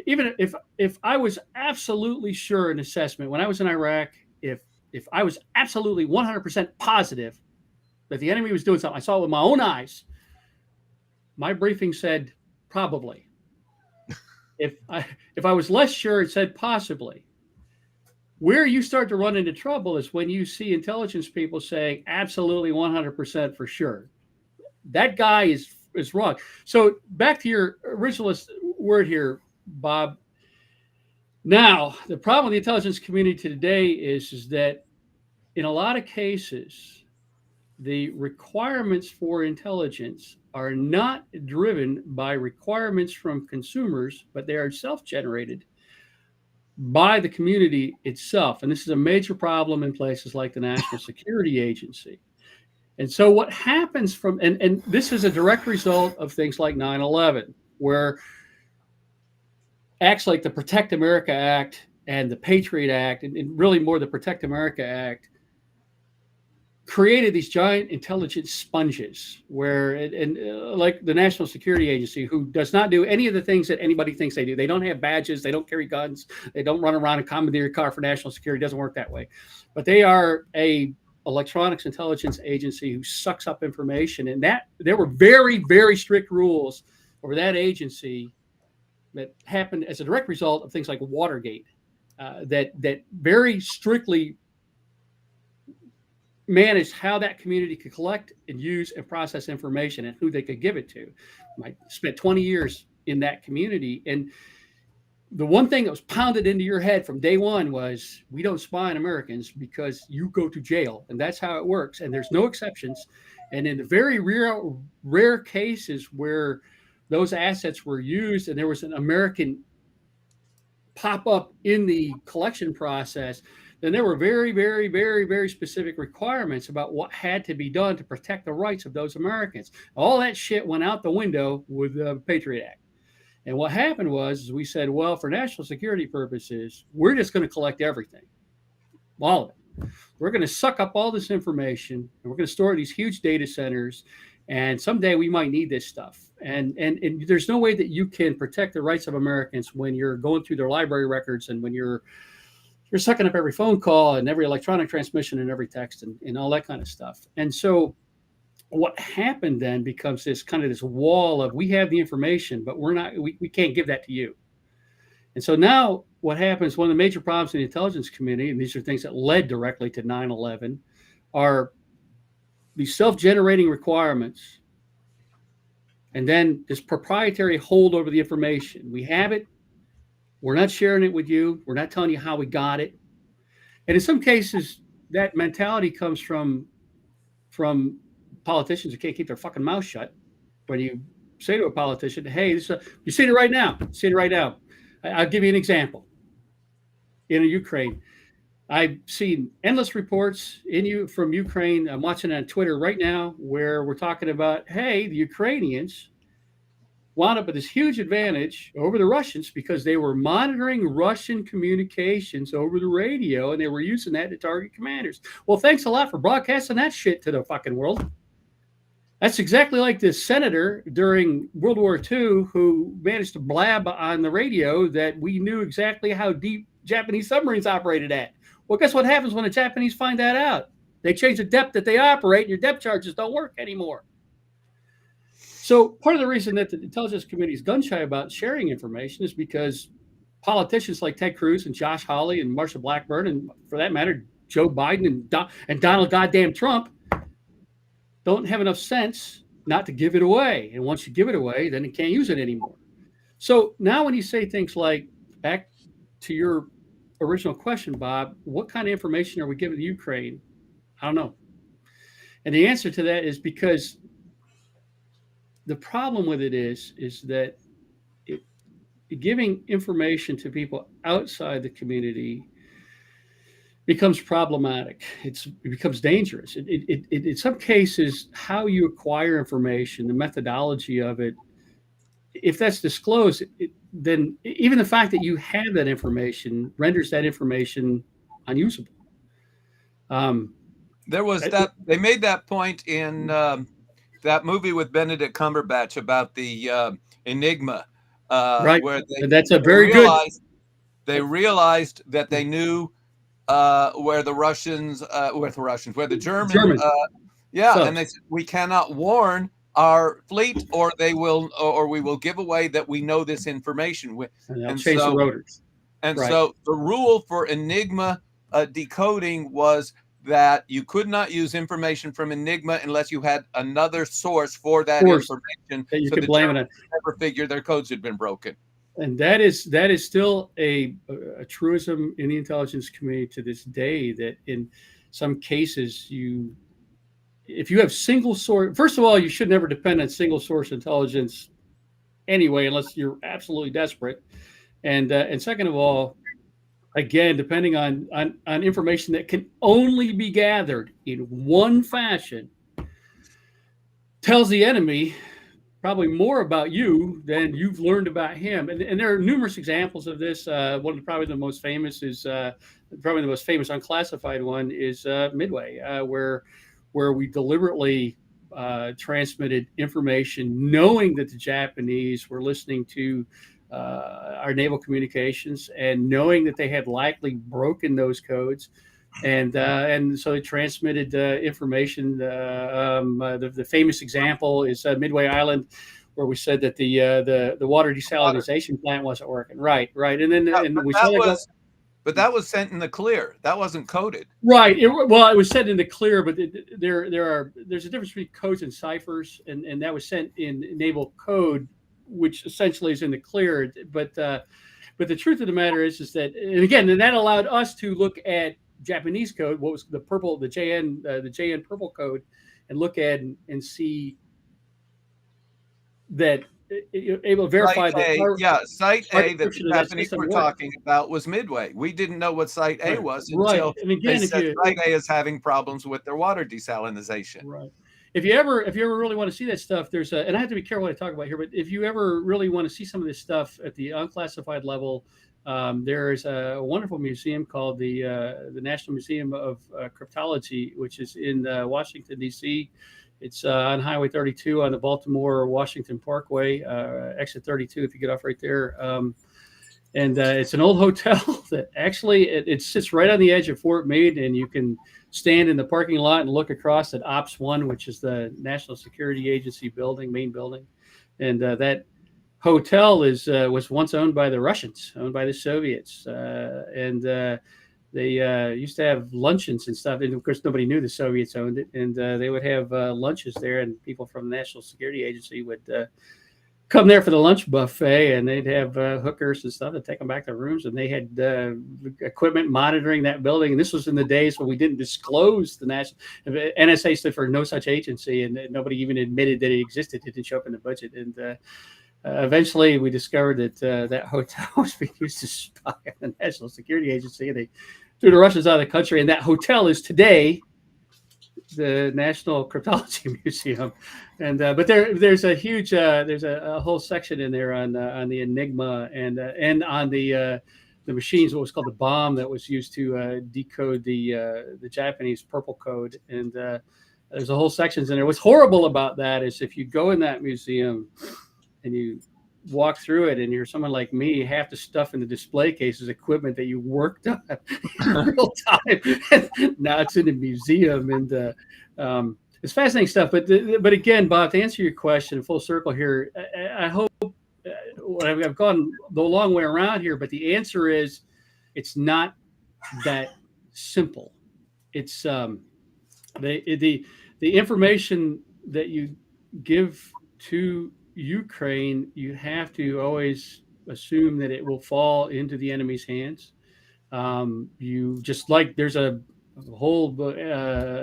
even if I was absolutely sure in assessment, when I was in Iraq, if I was absolutely 100% positive that the enemy was doing something, I saw it with my own eyes, my briefing said probably. If I was less sure, it said possibly. Where you start to run into trouble is when you see intelligence people saying absolutely 100% for sure. That guy is wrong. So back to your originalist word here, Bob. Now, the problem with the intelligence community today is that in a lot of cases, the requirements for intelligence are not driven by requirements from consumers, but they are self-generated by the community itself. And this is a major problem in places like the National Security Agency. And so what happens and this is a direct result of things like 9/11, where acts like the Protect America Act and the Patriot Act, and really more the Protect America Act, created these giant intelligence sponges where, like the National Security Agency, who does not do any of the things that anybody thinks they do. They don't have badges. They don't carry guns. They don't run around and commandeer a car for national security. It doesn't work that way. But they are a electronics intelligence agency who sucks up information. And that there were very, very strict rules over that agency that happened as a direct result of things like Watergate, that very strictly managed how that community could collect and use and process information and who they could give it to. I spent 20 years in that community. And the one thing that was pounded into your head from day one was, we don't spy on Americans because you go to jail. And that's how it works. And there's no exceptions. And in the very rare cases where those assets were used and there was an American pop up in the collection process, then there were very, very, very, very specific requirements about what had to be done to protect the rights of those Americans. All that shit went out the window with the Patriot Act. And what happened was we said, well, for national security purposes, we're just going to collect everything, all of it. We're going to suck up all this information, and we're going to store it in these huge data centers. And someday we might need this stuff. And there's no way that you can protect the rights of Americans when you're going through their library records and when you're sucking up every phone call and every electronic transmission and every text and all that kind of stuff. And so what happened then becomes this wall of, we have the information, but we can't give that to you. And so now what happens, one of the major problems in the intelligence community, and these are things that led directly to 9/11, are these self-generating requirements, and then this proprietary hold over the information. We have it. We're not sharing it with you. We're not telling you how we got it. And in some cases, that mentality comes from politicians who can't keep their fucking mouth shut. When you say to a politician, hey, you see it right now. See it right now. I'll give you an example. In Ukraine, I've seen endless reports from Ukraine. I'm watching it on Twitter right now where we're talking about, hey, the Ukrainians wound up with this huge advantage over the Russians because they were monitoring Russian communications over the radio, and they were using that to target commanders. Well, thanks a lot for broadcasting that shit to the fucking world. That's exactly like this senator during World War II who managed to blab on the radio that we knew exactly how deep Japanese submarines operated at. Well, guess what happens when the Japanese find that out? They change the depth that they operate, and your depth charges don't work anymore. So part of the reason that the intelligence community is gun shy about sharing information is because politicians like Ted Cruz and Josh Hawley and Marsha Blackburn, and for that matter, Joe Biden and Donald goddamn Trump don't have enough sense not to give it away. And once you give it away, then you can't use it anymore. So now when you say things like, back to your original question, Bob, what kind of information are we giving to Ukraine? I don't know. And the answer to that is because the problem with it is that giving information to people outside the community becomes problematic. It becomes dangerous. In some cases, how you acquire information, the methodology of it, if that's disclosed, then even the fact that you have that information renders that information unusable. There was that they made that point in that movie with Benedict Cumberbatch about the Enigma, right? Where that's a very good. They realized that they knew where the Germans, So, and they said, we cannot warn our fleet, or we will give away that we know this information. And change the rotors. And so the rule for Enigma decoding was that you could not use information from Enigma unless you had another source for that information. That you could blame it on. Never figured their codes had been broken. And that is still a truism in the intelligence community to this day, that in some cases if you have single source, first of all, you should never depend on single source intelligence anyway, unless you're absolutely desperate. And second of all, again, depending on information that can only be gathered in one fashion, tells the enemy probably more about you than you've learned about him. And there are numerous examples of this. One of probably the most famous is probably the most famous unclassified one is Midway, where we deliberately transmitted information knowing that the Japanese were listening to our naval communications and knowing that they had likely broken those codes. And so they transmitted information. The famous example is Midway Island, where we said that the water desalinization plant wasn't working. Right. And then but that was sent in the clear. That wasn't coded. Right. It was sent in the clear, but there's a difference between codes and ciphers, and that was sent in naval code, which essentially is in the clear. But the truth of the matter is that, and again, and that allowed us to look at Japanese code, what was the JN purple code, and look at and see that able to verify that Site A that the Japanese were talking about was Midway. We didn't know what Site A was until and again, they said Site A is having problems with their water desalinization. Right. If you ever really want to see that stuff, there's and I have to be careful what I talk about here, but if you ever really want to see some of this stuff at the unclassified level, there is a wonderful museum called the National Museum of Cryptology, which is in Washington, D.C. It's on Highway 32 on the Baltimore-Washington Parkway, exit 32 if you get off right there. And it's an old hotel that actually it sits right on the edge of Fort Meade, and you can stand in the parking lot and look across at Ops 1, which is the National Security Agency main building. And that hotel was once owned by the Russians, owned by the Soviets. They used to have luncheons and stuff. And of course, nobody knew the Soviets owned it. And they would have lunches there, and people from the National Security Agency would come there for the lunch buffet, and they'd have hookers and stuff and take them back to rooms. And they had equipment monitoring that building. And this was in the days when we didn't disclose the NSA stood for no such agency, and nobody even admitted that it existed. It didn't show up in the budget. And eventually, we discovered that that hotel was being used to spy on the National Security Agency, and they threw the Russians out of the country. And that hotel is today the National Cryptology Museum. And but there's a huge there's a whole section in there on the Enigma and on the machines, what was called the bomb that was used to decode the Japanese purple code. And there's a whole sections in there. What's horrible about that is if you go in that museum and you walk through it, and you're someone like me, half the stuff in the display case is equipment that you worked on in real time. Now it's in a museum, and it's fascinating stuff. But again, Bob, to answer your question, full circle here, I hope I've gone the long way around here, but the answer is it's not that simple. it's the information that you give to Ukraine, you have to always assume that it will fall into the enemy's hands. You just like there's a whole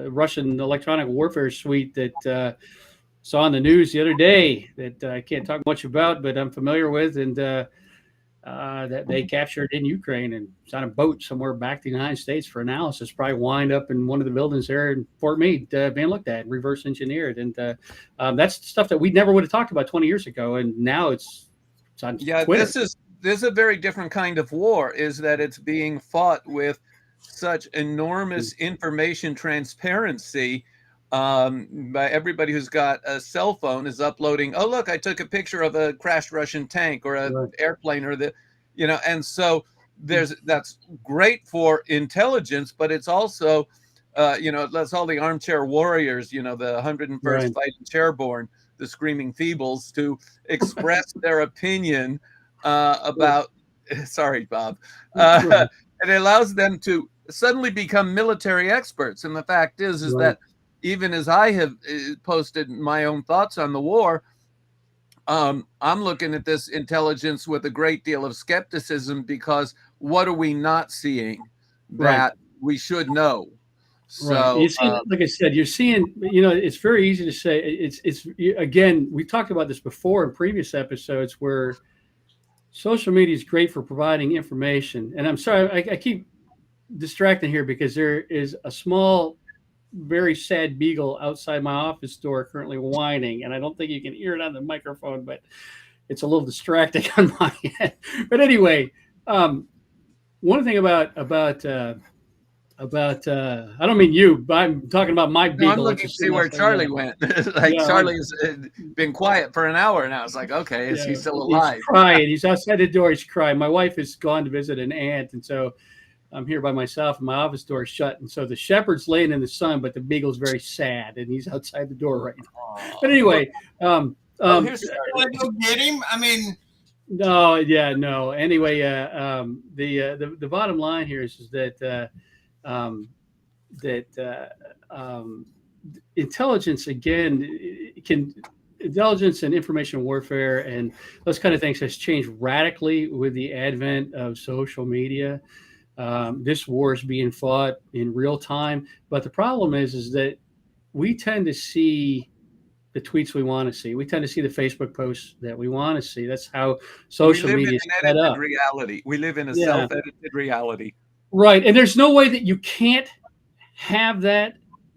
Russian electronic warfare suite that saw on the news the other day that I can't talk much about, but I'm familiar with, and that they captured in Ukraine and it's on a boat somewhere back to the United States for analysis. Probably wind up in one of the buildings there in Fort Meade, being looked at, reverse engineered, and that's stuff that we never would have talked about 20 years ago, and now it's on Twitter. This is a very different kind of war. Is that it's being fought with such enormous information transparency. By everybody who's got a cell phone is uploading, oh look, I took a picture of a crashed Russian tank or an airplane or and so that's great for intelligence, but it's also that's all the armchair warriors, the 101st Fighting Chairborne, the Screaming Feebles, to express their opinion about sorry, Bob. It allows them to suddenly become military experts. And the fact is that even as I have posted my own thoughts on the war, I'm looking at this intelligence with a great deal of skepticism, because what are we not seeing that we should know? So, you see, like I said, you're seeing, it's very easy to say it's again, we talked about this before in previous episodes, where social media is great for providing information. And I'm sorry, I keep distracting here because there is a small, very sad beagle outside my office door currently whining, and I don't think you can hear it on the microphone, but it's a little distracting on my end. But anyway, one thing about I don't mean you, but I'm talking about my beagle. I'm looking to see where Charlie went. Charlie's been quiet for an hour now. It's like, okay, is he still alive? He's crying. He's outside the door. He's crying. My wife has gone to visit an aunt, and so I'm here by myself, and my office door is shut. And so the shepherd's laying in the sun, but the beagle's very sad, and he's outside the door right now. But anyway, here's go get him. I mean, no. Anyway, the bottom line here is that intelligence, again, intelligence and information warfare and those kind of things has changed radically with the advent of social media. This war is being fought in real time, but the problem is that we tend to see the tweets we want to see. We tend to see the Facebook posts that we want to see. That's how social media is set up. Reality. We live in a self-edited reality. Right. And there's no way that you can't have that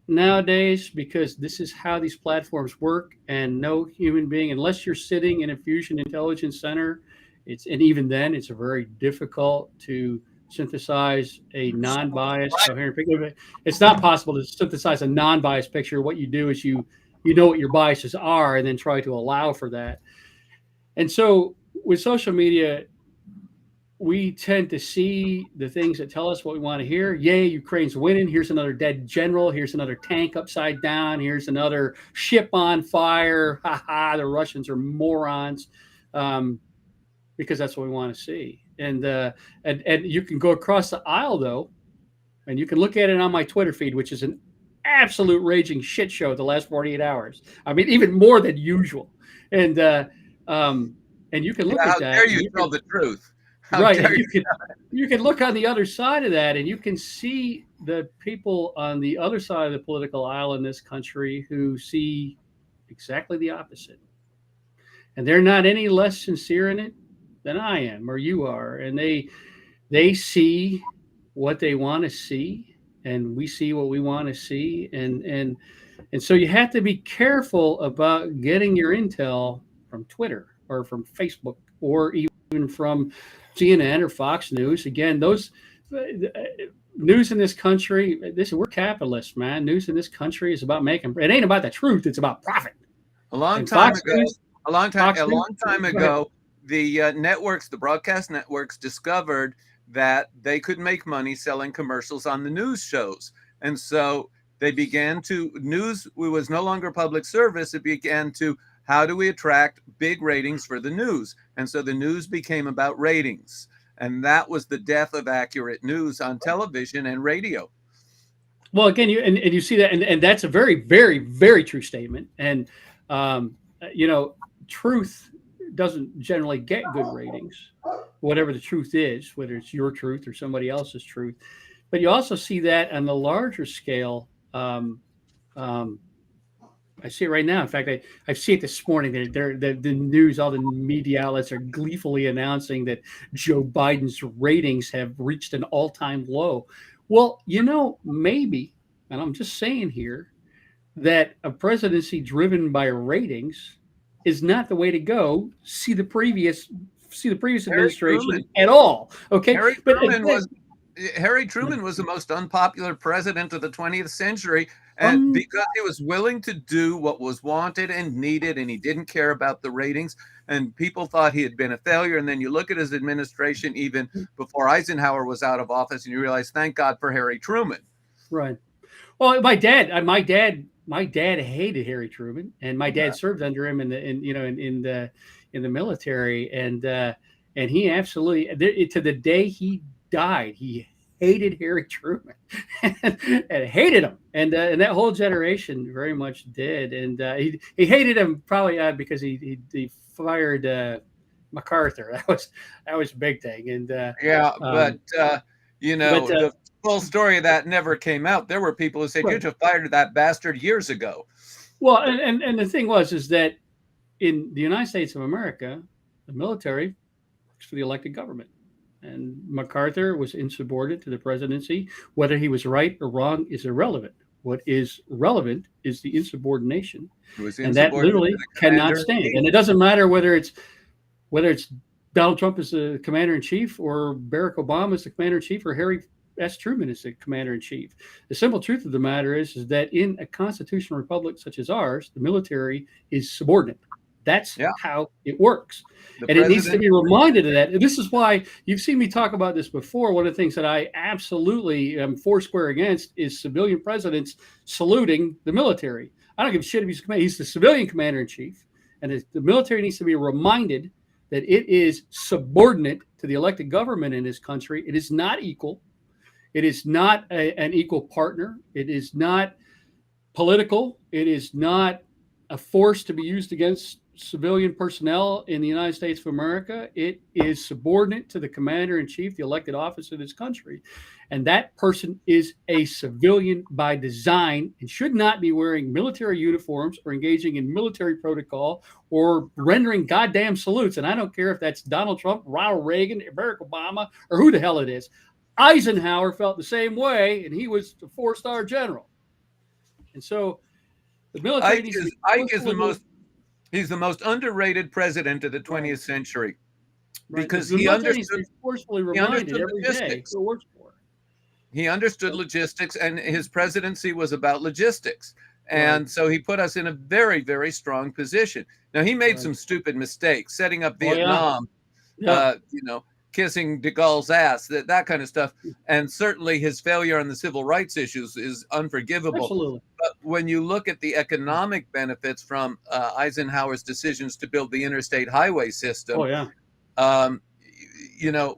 nowadays, because this is how these platforms work, and no human being, unless you're sitting in a fusion intelligence center, and even then it's very difficult to synthesize a non-biased coherent picture. It's not possible to synthesize a non-biased picture. What you do is you know what your biases are and then try to allow for that. And so with social media, we tend to see the things that tell us what we want to hear. Yay, Ukraine's winning. Here's another dead general. Here's another tank upside down. Here's another ship on fire. Ha ha, the Russians are morons. Because that's what we want to see. And you can go across the aisle, though, and you can look at it on my Twitter feed, which is an absolute raging shit show the last 48 hours. I mean, even more than usual. And you can look at that. How dare you tell the truth? You can look on the other side of that, and you can see the people on the other side of the political aisle in this country who see exactly the opposite. And they're not any less sincere in it than I am or you are. And they see what they want to see, and we see what we want to see. And so you have to be careful about getting your intel from Twitter or from Facebook or even from CNN or Fox News. Again, those news in this country, we're capitalists, man. News in this country is about making, it ain't about the truth, it's about profit. A long time ago, the networks, the broadcast networks, discovered that they could make money selling commercials on the news shows. And so they began to, news was no longer public service. It began to, how do we attract big ratings for the news? And so the news became about ratings. And that was the death of accurate news on television and radio. Well, again, and you see that, and that's a very, very, very true statement. And um, truth doesn't generally get good ratings, whatever the truth is, whether it's your truth or somebody else's truth. But you also see that on the larger scale. Um, I see it right now. In fact, I see it this morning. The news, all the media outlets are gleefully announcing that Joe Biden's ratings have reached an all-time low. Well, maybe, and I'm just saying here, that a presidency driven by ratings is not the way to go. See the previous administration Truman. at all. Okay, Harry Truman was the most unpopular president of the 20th century, and because he was willing to do what was wanted and needed, and he didn't care about the ratings, and people thought he had been a failure. And then you look at his administration, even before Eisenhower was out of office, and you realize, thank God for Harry Truman. Right. Well, my dad hated Harry Truman, and my dad served under him in the military, and he absolutely, to the day he died, he hated Harry Truman and hated him, and that whole generation very much did, and he hated him probably because he fired MacArthur. That was a big thing, and the full story of that never came out. There were people who said, "You just fired that bastard years ago." Well, and the thing is that in the United States of America, the military works for the elected government. And MacArthur was insubordinate to the presidency. Whether he was right or wrong is irrelevant. What is relevant is the insubordination, and that literally cannot stand. And it doesn't matter whether it's Donald Trump is the commander in chief, or Barack Obama is the commander in chief, or Harry S. Truman is the commander in chief. The simple truth of the matter is that in a constitutional republic such as ours, the military is subordinate. That's how it works. And it needs to be reminded of that. And this is why you've seen me talk about this before. One of the things that I absolutely am foursquare against is civilian presidents saluting the military. I don't give a shit if he's he's the civilian commander in chief. And the military needs to be reminded that it is subordinate to the elected government in this country. It is not equal. It is not an equal partner. It is not political. It is not a force to be used against civilian personnel in the United States of America. It is subordinate to the commander in chief, the elected office of this country. And that person is a civilian by design and should not be wearing military uniforms or engaging in military protocol or rendering goddamn salutes. And I don't care if that's Donald Trump, Ronald Reagan, Barack Obama, or who the hell it is. Eisenhower felt the same way, and he was a 4-star general. And so the military he's the most underrated president of the 20th century, because he understood logistics. He understood logistics, and his presidency was about logistics. And so he put us in a very, very strong position. Now, he made some stupid mistakes, setting up Vietnam, kissing de Gaulle's ass, that kind of stuff. And certainly his failure on the civil rights issues is unforgivable. Absolutely. But when you look at the economic benefits from Eisenhower's decisions to build the interstate highway system,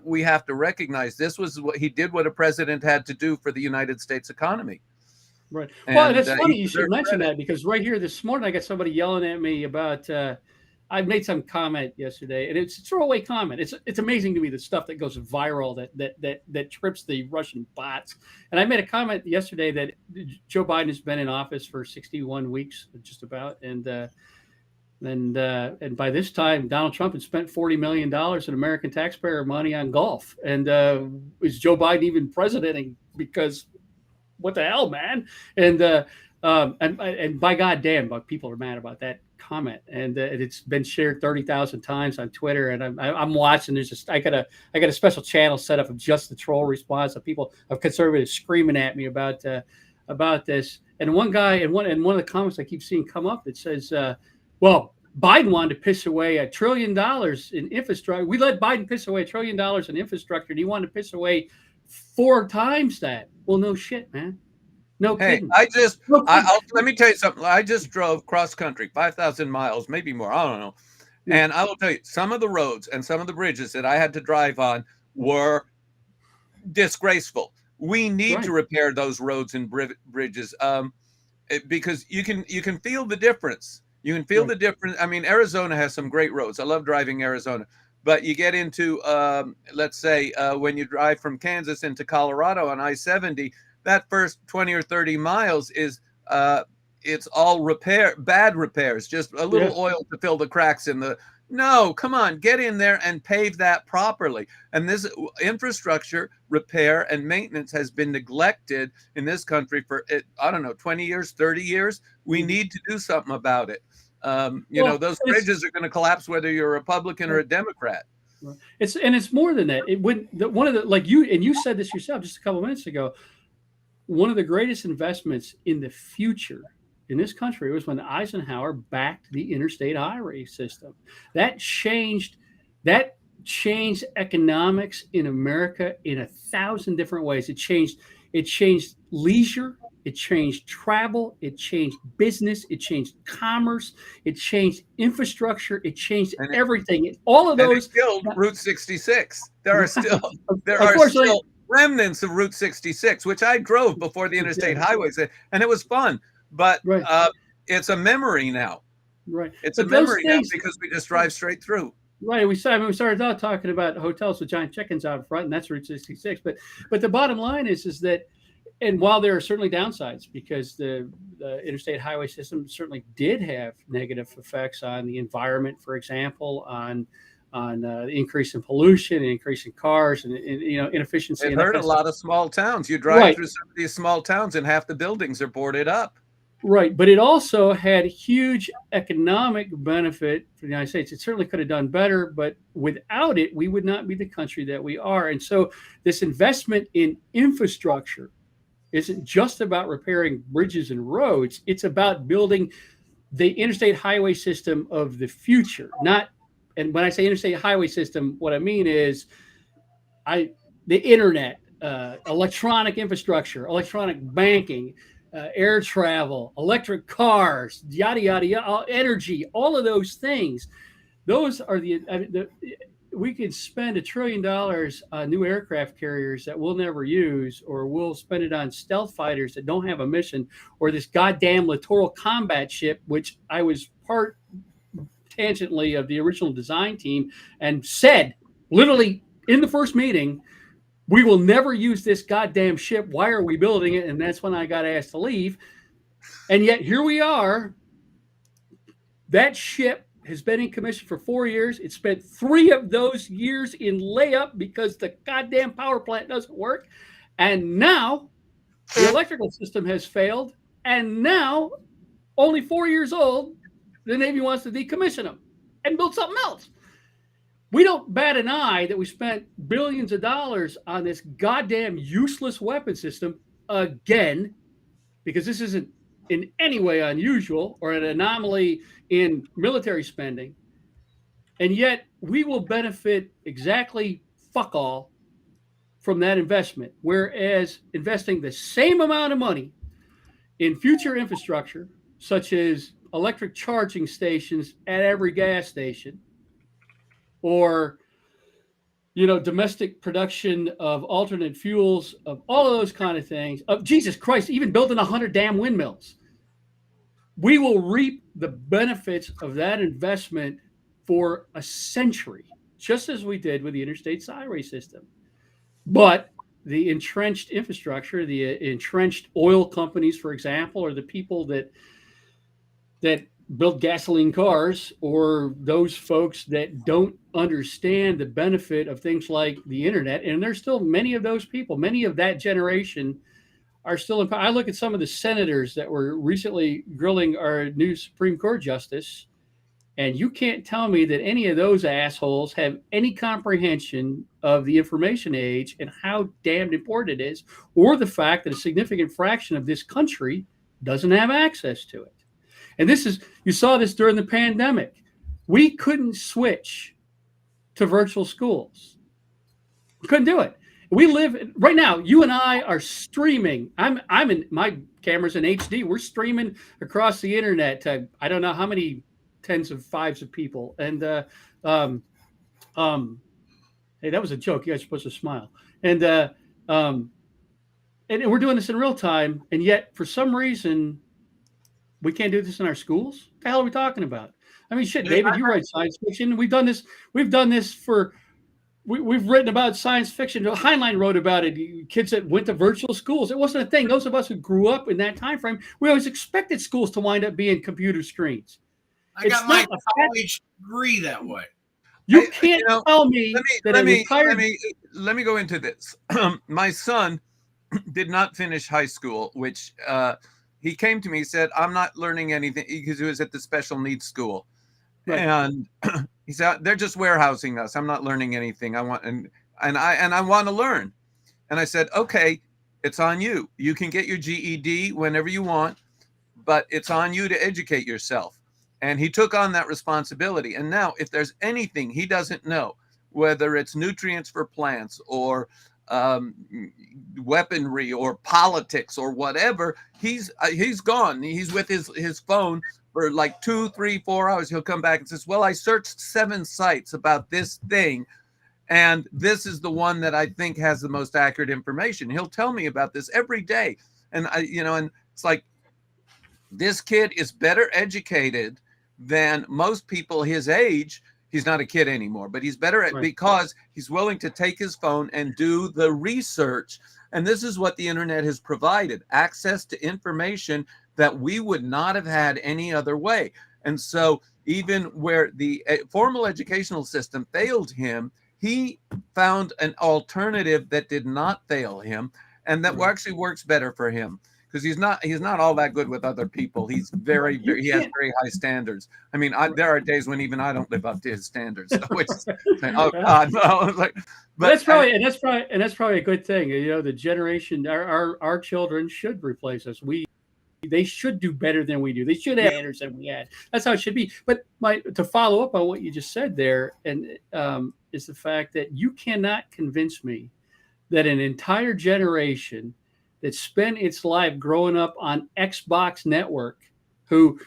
we have to recognize this was what he did, what a president had to do for the United States economy. Right. Well, and it's funny you should mention that, because right here this morning I got somebody yelling at me about I made some comment yesterday, and it's a throwaway comment. It's amazing to me the stuff that goes viral that trips the Russian bots. And I made a comment yesterday that Joe Biden has been in office for 61 weeks, just about, and by this time Donald Trump had spent $40 million in American taxpayer money on golf. And is Joe Biden even presidenting? Because what the hell, man? And by goddamn, but people are mad about that comment, and it's been shared 30,000 times on Twitter, and I'm watching. I got a special channel set up of just the troll response of people, of conservatives screaming at me about this. And one guy, and one of the comments I keep seeing come up, that says, well, Biden wanted to piss away $1 trillion in infrastructure. We let Biden piss away $1 trillion in infrastructure, and he wanted to piss away 4 times that. Well, no shit, man. No kidding. Let me tell you something. I just drove cross country, 5,000 miles, maybe more. I don't know. And I will tell you, some of the roads and some of the bridges that I had to drive on were disgraceful. We need Right. to repair those roads and bridges, because you can feel the difference. You can feel Right. the difference. I mean, Arizona has some great roads. I love driving Arizona. But you get into, let's say, when you drive from Kansas into Colorado on I-70, that first 20 or 30 miles is it's all bad repairs, just a little Yeah. oil to fill the cracks in the. No, come on, get in there and pave that properly. And this infrastructure repair and maintenance has been neglected in this country for, I don't know, 20 years, 30 years. We need to do something about it. Those bridges are going to collapse whether you're a Republican or a Democrat. It's more than that. One of the, like you said this yourself just a couple of minutes ago. One of the greatest investments in the future in this country was when Eisenhower backed the interstate highway system. That changed economics in America in 1,000 different ways. It changed leisure, it changed travel, it changed business, it changed commerce, it changed infrastructure, it changed everything. All of those killed Route 66. There are still remnants of Route 66, which I drove before the interstate highways, and it was fun. But it's a memory now. Right. It's a memory now because we just drive straight through. Right. We started out talking about hotels with giant chickens out front, and that's Route 66. But the bottom line is that, and while there are certainly downsides, because the interstate highway system certainly did have negative effects on the environment, for example, on the increase in pollution, and increase in cars, and inefficiency. It hurt a lot of small towns. You drive through some of these small towns, and half the buildings are boarded up. Right, but it also had huge economic benefit for the United States. It certainly could have done better, but without it, we would not be the country that we are. And so this investment in infrastructure isn't just about repairing bridges and roads. It's about building the interstate highway system of the future. And when I say interstate highway system, what I mean is the internet, electronic infrastructure, electronic banking, air travel, electric cars, yada, yada, yada, energy, all of those things. Those are we could spend $1 trillion on new aircraft carriers that we'll never use, or we'll spend it on stealth fighters that don't have a mission, or this goddamn littoral combat ship, which I was part tangentially of the original design team and said literally in the first meeting, we will never use this goddamn ship. Why are we building it? And that's when I got asked to leave. And yet here we are. That ship has been in commission for 4 years. It spent 3 of those years in layup because the goddamn power plant doesn't work. And now the electrical system has failed. And now, only 4 years old, the Navy wants to decommission them and build something else. We don't bat an eye that we spent billions of dollars on this goddamn useless weapon system again, because this isn't in any way unusual or an anomaly in military spending. And yet we will benefit exactly fuck all from that investment. Whereas investing the same amount of money in future infrastructure, such as electric charging stations at every gas station, or domestic production of alternate fuels, of all of those kind of things, of Jesus Christ, even building 100 damn windmills, we will reap the benefits of that investment for a century, just as we did with the interstate highway system. But the entrenched infrastructure, the entrenched oil companies, for example, or the people that build gasoline cars, or those folks that don't understand the benefit of things like the internet. And there's still many of those people, many of that generation are still in power. I look at some of the senators that were recently grilling our new Supreme Court justice, and you can't tell me that any of those assholes have any comprehension of the information age and how damned important it is, or the fact that a significant fraction of this country doesn't have access to it. And you saw this during the pandemic. We couldn't switch to virtual schools. We couldn't do it. We live right now. You and I are streaming. I'm in, my camera's in HD. We're streaming across the internet to I don't know how many tens of fives of people. And hey, that was a joke. You guys are supposed to smile. And and we're doing this in real time, and yet for some reason we can't do this in our schools. What the hell are we talking about? I mean, shit, David, you write science fiction. We've done this. We've done this for. We've written about science fiction. Heinlein wrote about it. Kids that went to virtual schools. It wasn't a thing. Those of us who grew up in that time frame, we always expected schools to wind up being computer screens. I got my college degree that way. You can't tell me that let me go into this. My son did not finish high school, which he came to me, he said, I'm not learning anything, because he was at the special needs school. Right. And he said, they're just warehousing us. I'm not learning anything. I want and I want to learn. And I said, okay, it's on you. You can get your GED whenever you want, but it's on you to educate yourself. And he took on that responsibility. And now if there's anything he doesn't know, whether it's nutrients for plants or weaponry or politics or whatever, he's gone. He's with his phone for like 2, 3, 4 hours. He'll come back and says, well, I searched 7 sites about this thing, and this is the one that I think has the most accurate information. He'll tell me about this every day. And and it's like, this kid is better educated than most people his age. He's not a kid anymore, but he's better at, because he's willing to take his phone and do the research. And this is what the internet has provided: access to information that we would not have had any other way. And so even where the formal educational system failed him, he found an alternative that did not fail him, and that actually works better for him. Because he's not all that good with other people. He's very he has very high standards. I mean, there are days when even I don't live up to his standards. So it's like, oh God, no. Like, but that's probably a good thing. The generation, our children should replace us. They should do better than we do. They should have standards than we had. That's how it should be. But to follow up on what you just said there, and is the fact that you cannot convince me that an entire generation that spent its life growing up on Xbox Network, who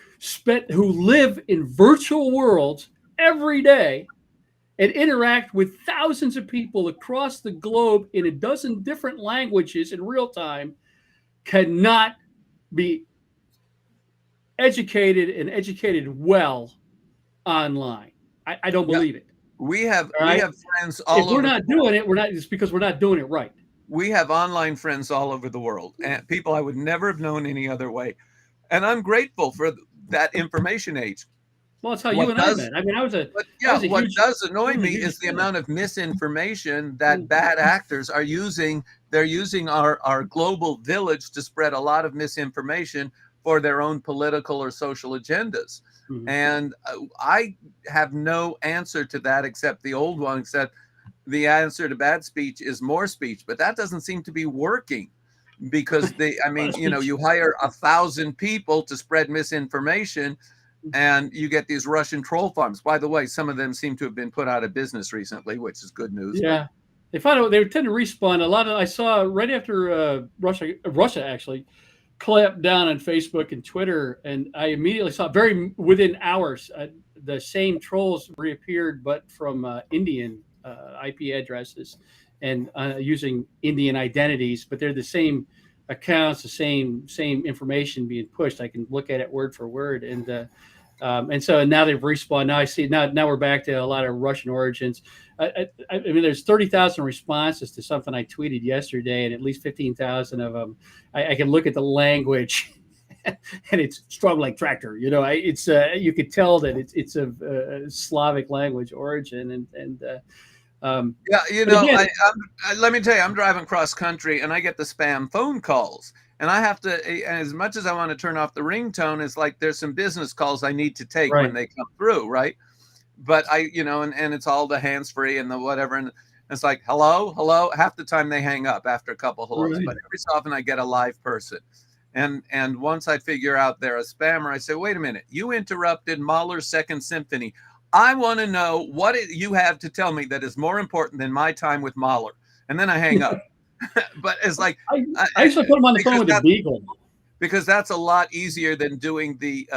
live in virtual worlds every day and interact with thousands of people across the globe in a dozen different languages in real time, cannot be educated well online. I don't believe it. We have friends all over. If we're not doing it, it's because we're not doing it right. We have online friends all over the world, and people I would never have known any other way. And I'm grateful for that information age. Well, that's how you and I met. I mean, what does annoy me is the amount of misinformation that bad actors are using. They're using our global village to spread a lot of misinformation for their own political or social agendas. Mm-hmm. And I have no answer to that except the old one, except the answer to bad speech is more speech. But that doesn't seem to be working, because you hire 1,000 people to spread misinformation, and you get these Russian troll farms. By the way, some of them seem to have been put out of business recently, which is good news. Yeah. They tend to respawn. I saw right after Russia actually clamped down on Facebook and Twitter, and I immediately saw within hours the same trolls reappeared, but from Indian IP addresses and using Indian identities, but they're the same accounts, the same information being pushed. I can look at it word for word, and so now they've respawned. Now I see now we're back to a lot of Russian origins. I mean, there's 30,000 responses to something I tweeted yesterday, and at least 15,000 of them I can look at the language, and it's strong like tractor. It's you could tell that it's a Slavic language origin, and let me tell you, I'm driving cross country and I get the spam phone calls, and I have to, as much as I want to turn off the ringtone, it's like there's some business calls I need to take when they come through, right? But and it's all the hands free and the whatever, and it's like hello. Half the time they hang up after a couple hellos, but every so often I get a live person, and once I figure out they're a spammer, I say, wait a minute, you interrupted Mahler's Second Symphony. I want to know what you have to tell me that is more important than my time with Mahler. And then I hang up. But it's like I used to put him on the phone with the Beagle, because that's a lot easier than doing the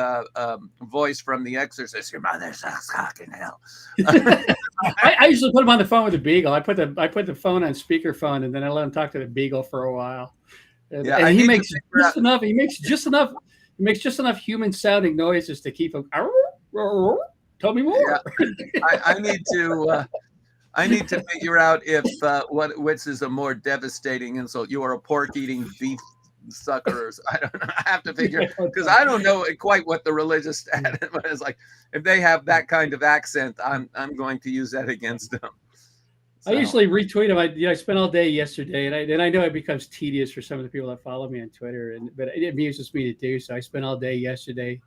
voice from The Exorcist. Your mother sucks cock in hell. I usually put him on the phone with the Beagle. I put the phone on speakerphone, and then I let him talk to the Beagle for a while. Yeah, and he makes just enough. He makes just enough. He makes just enough human sounding noises to keep him. Tell me more. Yeah. I need to figure out if which is a more devastating insult. You are a pork eating beef suckers. I don't know. I have to figure because I don't know quite what the religious status is like. If they have that kind of accent, I'm going to use that against them. So. I usually retweet them. I spent all day yesterday, and I know it becomes tedious for some of the people that follow me on Twitter, but it amuses me to do so. I spent all day yesterday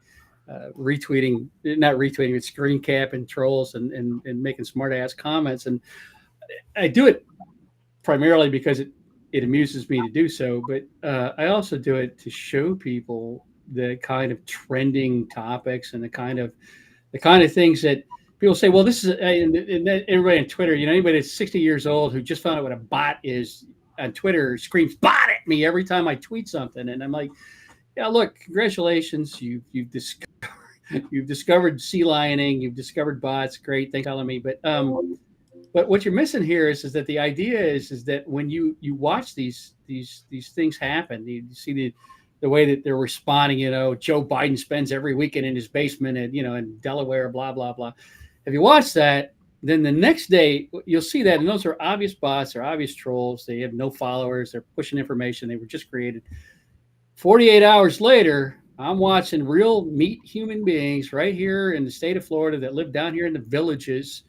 not retweeting, but screen capping trolls and making smart ass comments, and I do it primarily because it amuses me to do so, but I also do it to show people the kind of trending topics and the kind of things that people say, well, this is, and everybody on Twitter, anybody that's 60 years old who just found out what a bot is on Twitter screams bot at me every time I tweet something. And I'm like, yeah, look, congratulations. You've discovered sea lioning. You've discovered bots. Great. Thanks for telling me. But what you're missing here is that the idea is that when you watch these things happen, you see the way that they're responding. Joe Biden spends every weekend in his basement and in Delaware, blah blah blah. If you watch that, then the next day you'll see that, and those are obvious bots, they're obvious trolls. They have no followers. They're pushing information. They were just created. 48 hours later, I'm watching real meat human beings right here in the state of Florida that live down here in the villages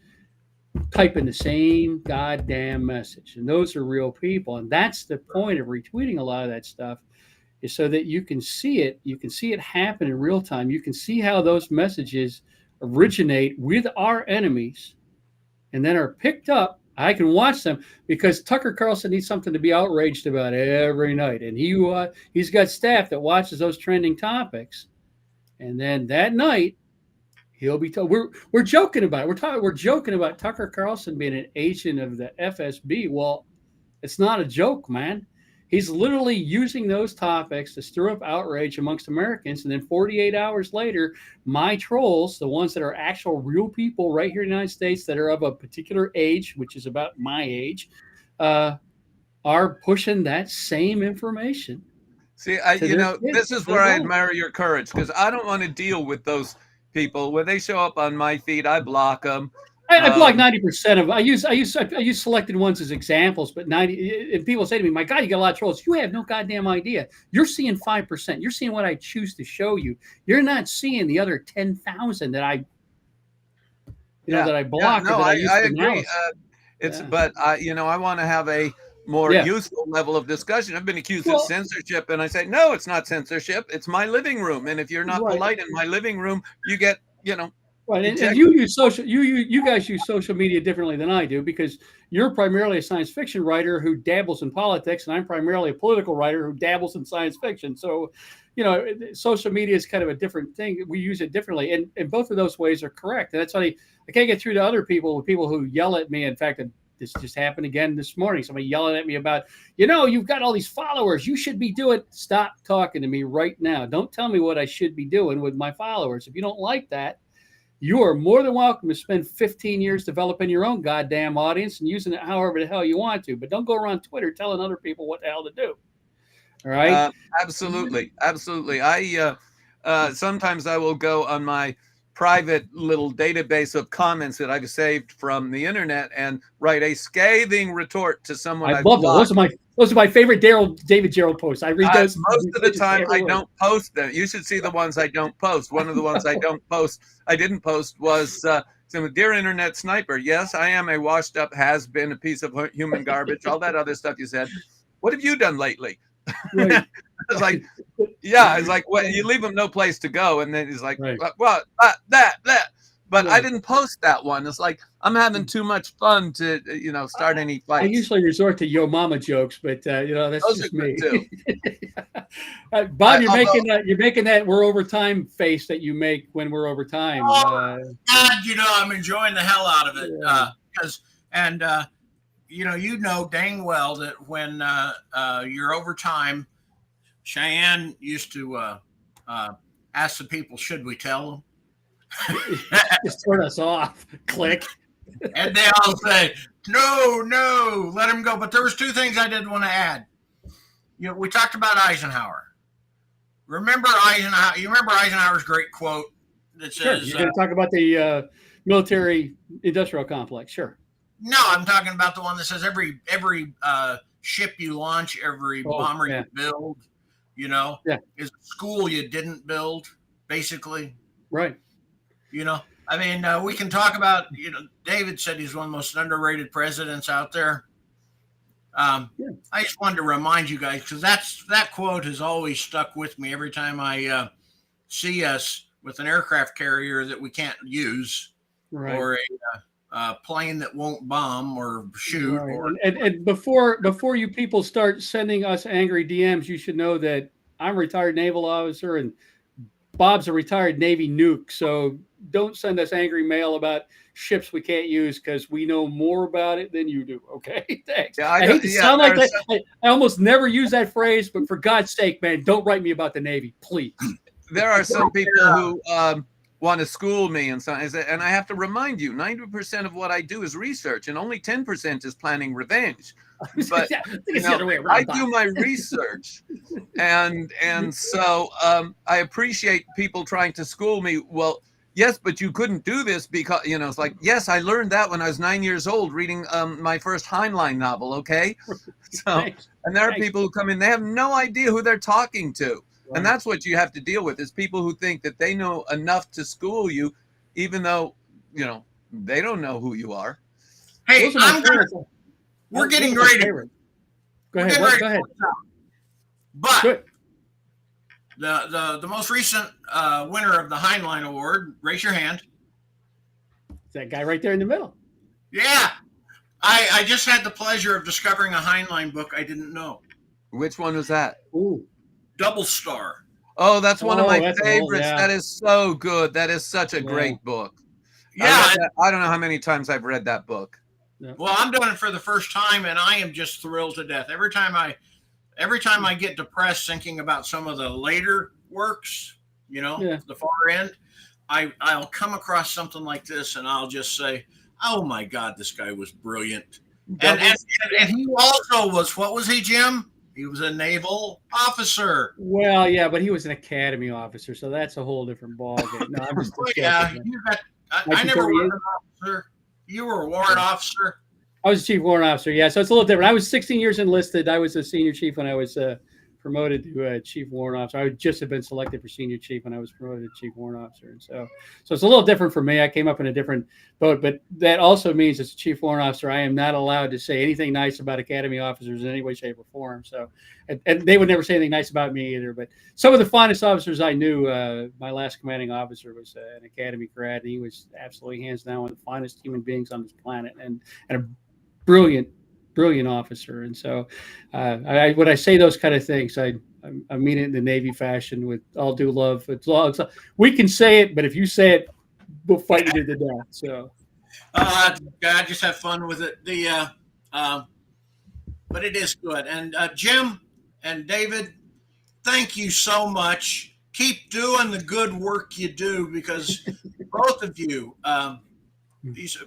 typing the same goddamn message. And those are real people. And that's the point of retweeting a lot of that stuff, is so that you can see it. You can see it happen in real time. You can see how those messages originate with our enemies and then are picked up. I can watch them because Tucker Carlson needs something to be outraged about every night. And he's got staff that watches those trending topics. And then that night, he'll be told. We're joking about it. We're joking about Tucker Carlson being an agent of the FSB. Well, it's not a joke, man. He's literally using those topics to stir up outrage amongst Americans. And then 48 hours later, my trolls, the ones that are actual real people right here in the United States that are of a particular age, which is about my age, are pushing that same information. See, this is where I admire your courage, because I don't want to deal with those people. When they show up on my feed, I block them. I block 90% of. I use selected ones as examples, but 90. If people say to me, "My God, you got a lot of trolls," you have no goddamn idea. You're seeing 5%. You're seeing what I choose to show you. You're not seeing the other 10,000 that I, that I block. Yeah, no, I agree. But I want to have a more useful level of discussion. I've been accused of censorship, and I say, no, it's not censorship. It's my living room, and if you're not polite in my living room, you get, Right, and you use social. You guys use social media differently than I do, because you're primarily a science fiction writer who dabbles in politics, and I'm primarily a political writer who dabbles in science fiction. So, social media is kind of a different thing. We use it differently, and both of those ways are correct. And that's why I can't get through to other people who yell at me. In fact, this just happened again this morning. Somebody yelling at me about, you've got all these followers. You should be doing. Stop talking to me right now. Don't tell me what I should be doing with my followers. If you don't like that, you are more than welcome to spend 15 years developing your own goddamn audience and using it however the hell you want to. But don't go around Twitter telling other people what the hell to do. All right? Absolutely. I sometimes I will go on my private little database of comments that I've saved from the internet and write a scathing retort to someone. I love those. Those are my favorite David Gerrold posts. I read those. Most of the time, I don't post them. You should see the ones I don't post. One of the ones I didn't post was, "Dear Internet Sniper, yes, I am a washed up has-been, a piece of human garbage," all that other stuff you said. What have you done lately? Right. It's like, well, you leave him no place to go. And then he's like, well, that. But I didn't post that one. It's like, I'm having too much fun to, start any fights. I usually resort to yo mama jokes, but that's those just are me. Too. Bob, you're making that we're over time face that you make when we're over time. God, I'm enjoying the hell out of it you know dang well that when you're over time, Cheyenne used to ask the people, should we tell them? Just turn us off. Click. And they all say, no, let him go. But there was two things I did want to add. we talked about Eisenhower. Remember Eisenhower? You remember Eisenhower's great quote that Sure. says, You're going to talk about the military industrial complex. Sure. No, I'm talking about the one that says every ship you launch, every bomber you build, is a school you didn't build, basically. Right. I mean, we can talk about, David said he's one of the most underrated presidents out there. I just wanted to remind you guys, because that quote has always stuck with me every time I see us with an aircraft carrier that we can't use, right, or a plane that won't bomb or shoot. Right. And before you people start sending us angry DMs, you should know that I'm a retired naval officer and Bob's a retired Navy nuke. So don't send us angry mail about ships we can't use, because we know more about it than you do. Okay, thanks. Yeah, I hate to sound like that. I almost never use that phrase, but for God's sake, man, don't write me about the Navy, please. There are some people who want to school me and I have to remind you, 90% of what I do is research, and only 10% is planning revenge. But I do my research, and so I appreciate people trying to school me. Well, yes, but you couldn't do this because it's like, yes, I learned that when I was 9 years old reading my first Heinlein novel. Okay, so and there are people who come in, they have no idea who they're talking to. Right. And that's what you have to deal with, is people who think that they know enough to school you, even though they don't know who you are. Hey, we're getting ready. Go ahead. Go ahead. But the most recent winner of the Heinlein Award, raise your hand. It's that guy right there in the middle. Yeah. I just had the pleasure of discovering a Heinlein book I didn't know. Which one was that? Ooh. Double Star. Oh, that's one of my favorites. That is so good. That is such a great book. Yeah. I don't know how many times I've read that book. Yeah. Well, I'm doing it for the first time, and I am just thrilled to death. Every time I get depressed thinking about some of the later works, the far end, I'll come across something like this, and I'll just say, "Oh my God, this guy was brilliant." And he also was. What was he, Jim? He was a naval officer. Well, yeah, but he was an academy officer, so that's a whole different ballgame. No, I'm just I never was an officer. You were a warrant officer. I was a chief warrant officer. Yeah, so it's a little different. I was 16 years enlisted. I was a senior chief when I was promoted to chief warrant officer. I would just have been selected for senior chief when I was promoted to chief warrant officer. And so it's a little different for me. I came up in a different boat, but that also means as a chief warrant officer, I am not allowed to say anything nice about academy officers in any way, shape, or form. So, and they would never say anything nice about me either. But some of the finest officers I knew, my last commanding officer was an academy grad, and he was absolutely hands down one of the finest human beings on this planet, and a brilliant officer. And so when I say those kind of things, I mean it in the Navy fashion with all due love. We can say it, but if you say it, we'll fight you to the death. So I just have fun with it. But it is good. And Jim and David, thank you so much. Keep doing the good work you do, because both of you,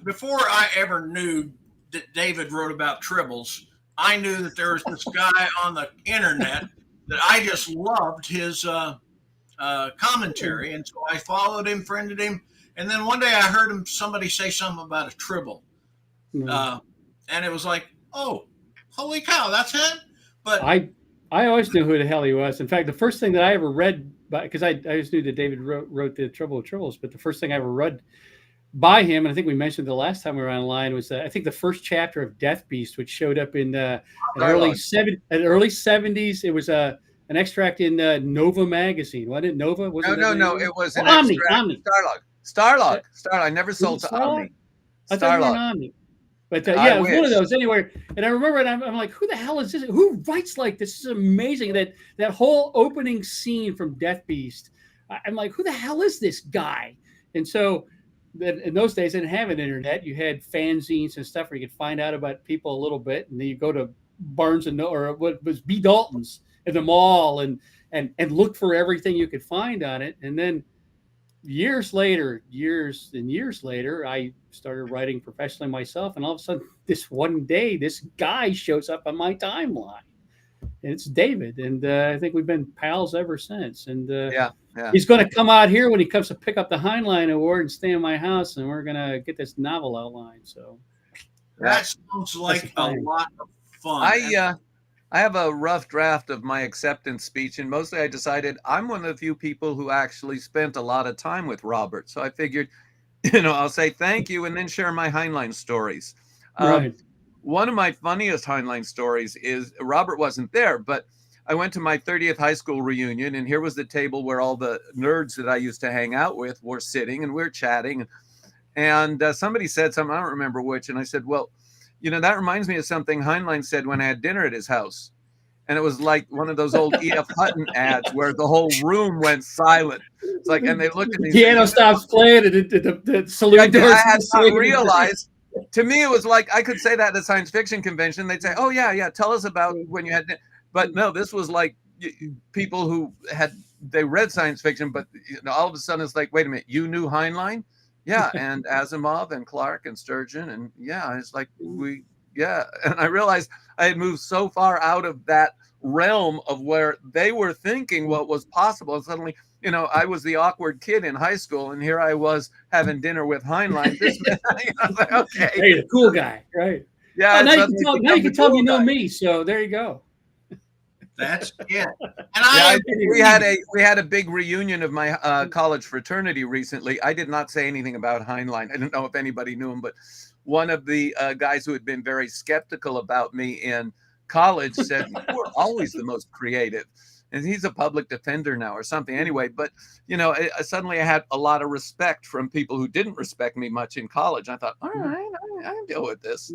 before I ever knew that David wrote about tribbles, I knew that there was this guy on the internet that I just loved his commentary, and so I followed him, friended him, and then one day I heard somebody say something about a tribble, and it was like, oh, holy cow, that's him. But I always knew who the hell he was. In fact, the first thing that I ever read, because I just knew that David wrote the Trouble with Tribbles, but the first thing I ever read by him, and I think we mentioned the last time we were online, was I think the first chapter of Death Beast, which showed up in early 70s. It was an extract in Nova magazine, wasn't it? Nova? No. It was an Omni. Starlog. I never sold to Omni. I thought you were an Omni. But it was one of those anyway. And I remember it. I'm like, who the hell is this? Who writes like this? This is amazing. That whole opening scene from Death Beast. I'm like, who the hell is this guy? And so in those days, I didn't have an internet. You had fanzines and stuff where you could find out about people a little bit, and then you go to Barnes and or what was B. Dalton's in the mall and look for everything you could find on it. And then years and years later, I started writing professionally myself, and all of a sudden, this one day, this guy shows up on my timeline. it's David, and I think we've been pals ever since. And Yeah. he's going to come out here when he comes to pick up the Heinlein Award and stay in my house, and we're going to get this novel outlined. So that sounds like a lot of fun. I have a rough draft of my acceptance speech, and mostly I decided I'm one of the few people who actually spent a lot of time with Robert. So I figured, I'll say thank you and then share my Heinlein stories. right. One of my funniest Heinlein stories is Robert wasn't there, but I went to my 30th high school reunion, and here was the table where all the nerds that I used to hang out with were sitting, and we were chatting. And somebody said something, I don't remember which, and I said, well, that reminds me of something Heinlein said when I had dinner at his house. And it was like one of those old E.F. Hutton ads where the whole room went silent. It's like, and they looked at me. The piano stops playing, and the saloon doors. I had not realized. To me, it was like I could say that at a science fiction convention. They'd say, "Oh yeah, tell us about when you had." But no, this was like people who they read science fiction, but all of a sudden it's like, wait a minute, you knew Heinlein? Yeah, and Asimov and Clarke and Sturgeon, and it's like and I realized I had moved so far out of that realm of where they were thinking what was possible, and suddenly, I was the awkward kid in high school, and here I was having dinner with Heinlein. I was like, okay, hey, the cool guy, right? Yeah. Now you can tell me know me, so there you go. That's it. And we had a big reunion of my college fraternity recently. I did not say anything about Heinlein. I don't know if anybody knew him, but one of the guys who had been very skeptical about me in college said, "You were always the most creative." And he's a public defender now or something. Anyway, but suddenly I had a lot of respect from people who didn't respect me much in college. I thought, all right, I can deal with this.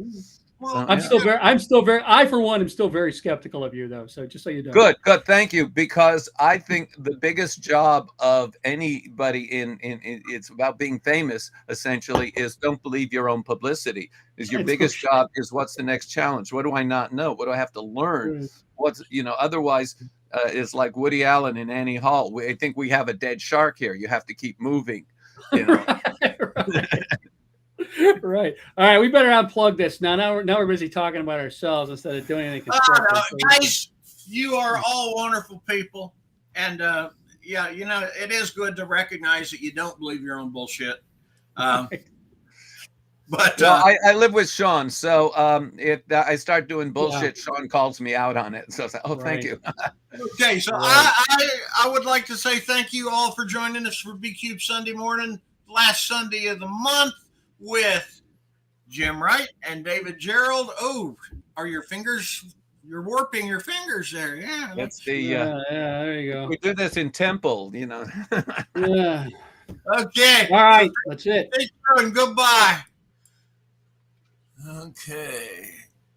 well, I for one am still very skeptical of you, though. So just so you know. Good. Thank you. Because I think the biggest job of anybody in it's about being famous, essentially, is don't believe your own publicity. Is your biggest job is what's the next challenge? What do I not know? What do I have to learn? What's, otherwise it's like Woody Allen and Annie Hall. I think we have a dead shark here. You have to keep moving. Right. All right. We better unplug this now. Now we're busy talking about ourselves instead of doing anything constructive. Guys, you are all wonderful people, and it is good to recognize that you don't believe your own bullshit. But I live with Sean, so if I start doing bullshit, Sean calls me out on it. So it's like, thank you. Okay, so I would like to say thank you all for joining us for B-Cube Sunday morning, last Sunday of the month, with Jim Wright and David Gerrold. Oh, are your fingers? You're warping your fingers there. Yeah. That's the there you go. We do this in Temple, Yeah. Okay. All right. That's it. Thank you and goodbye. Okay.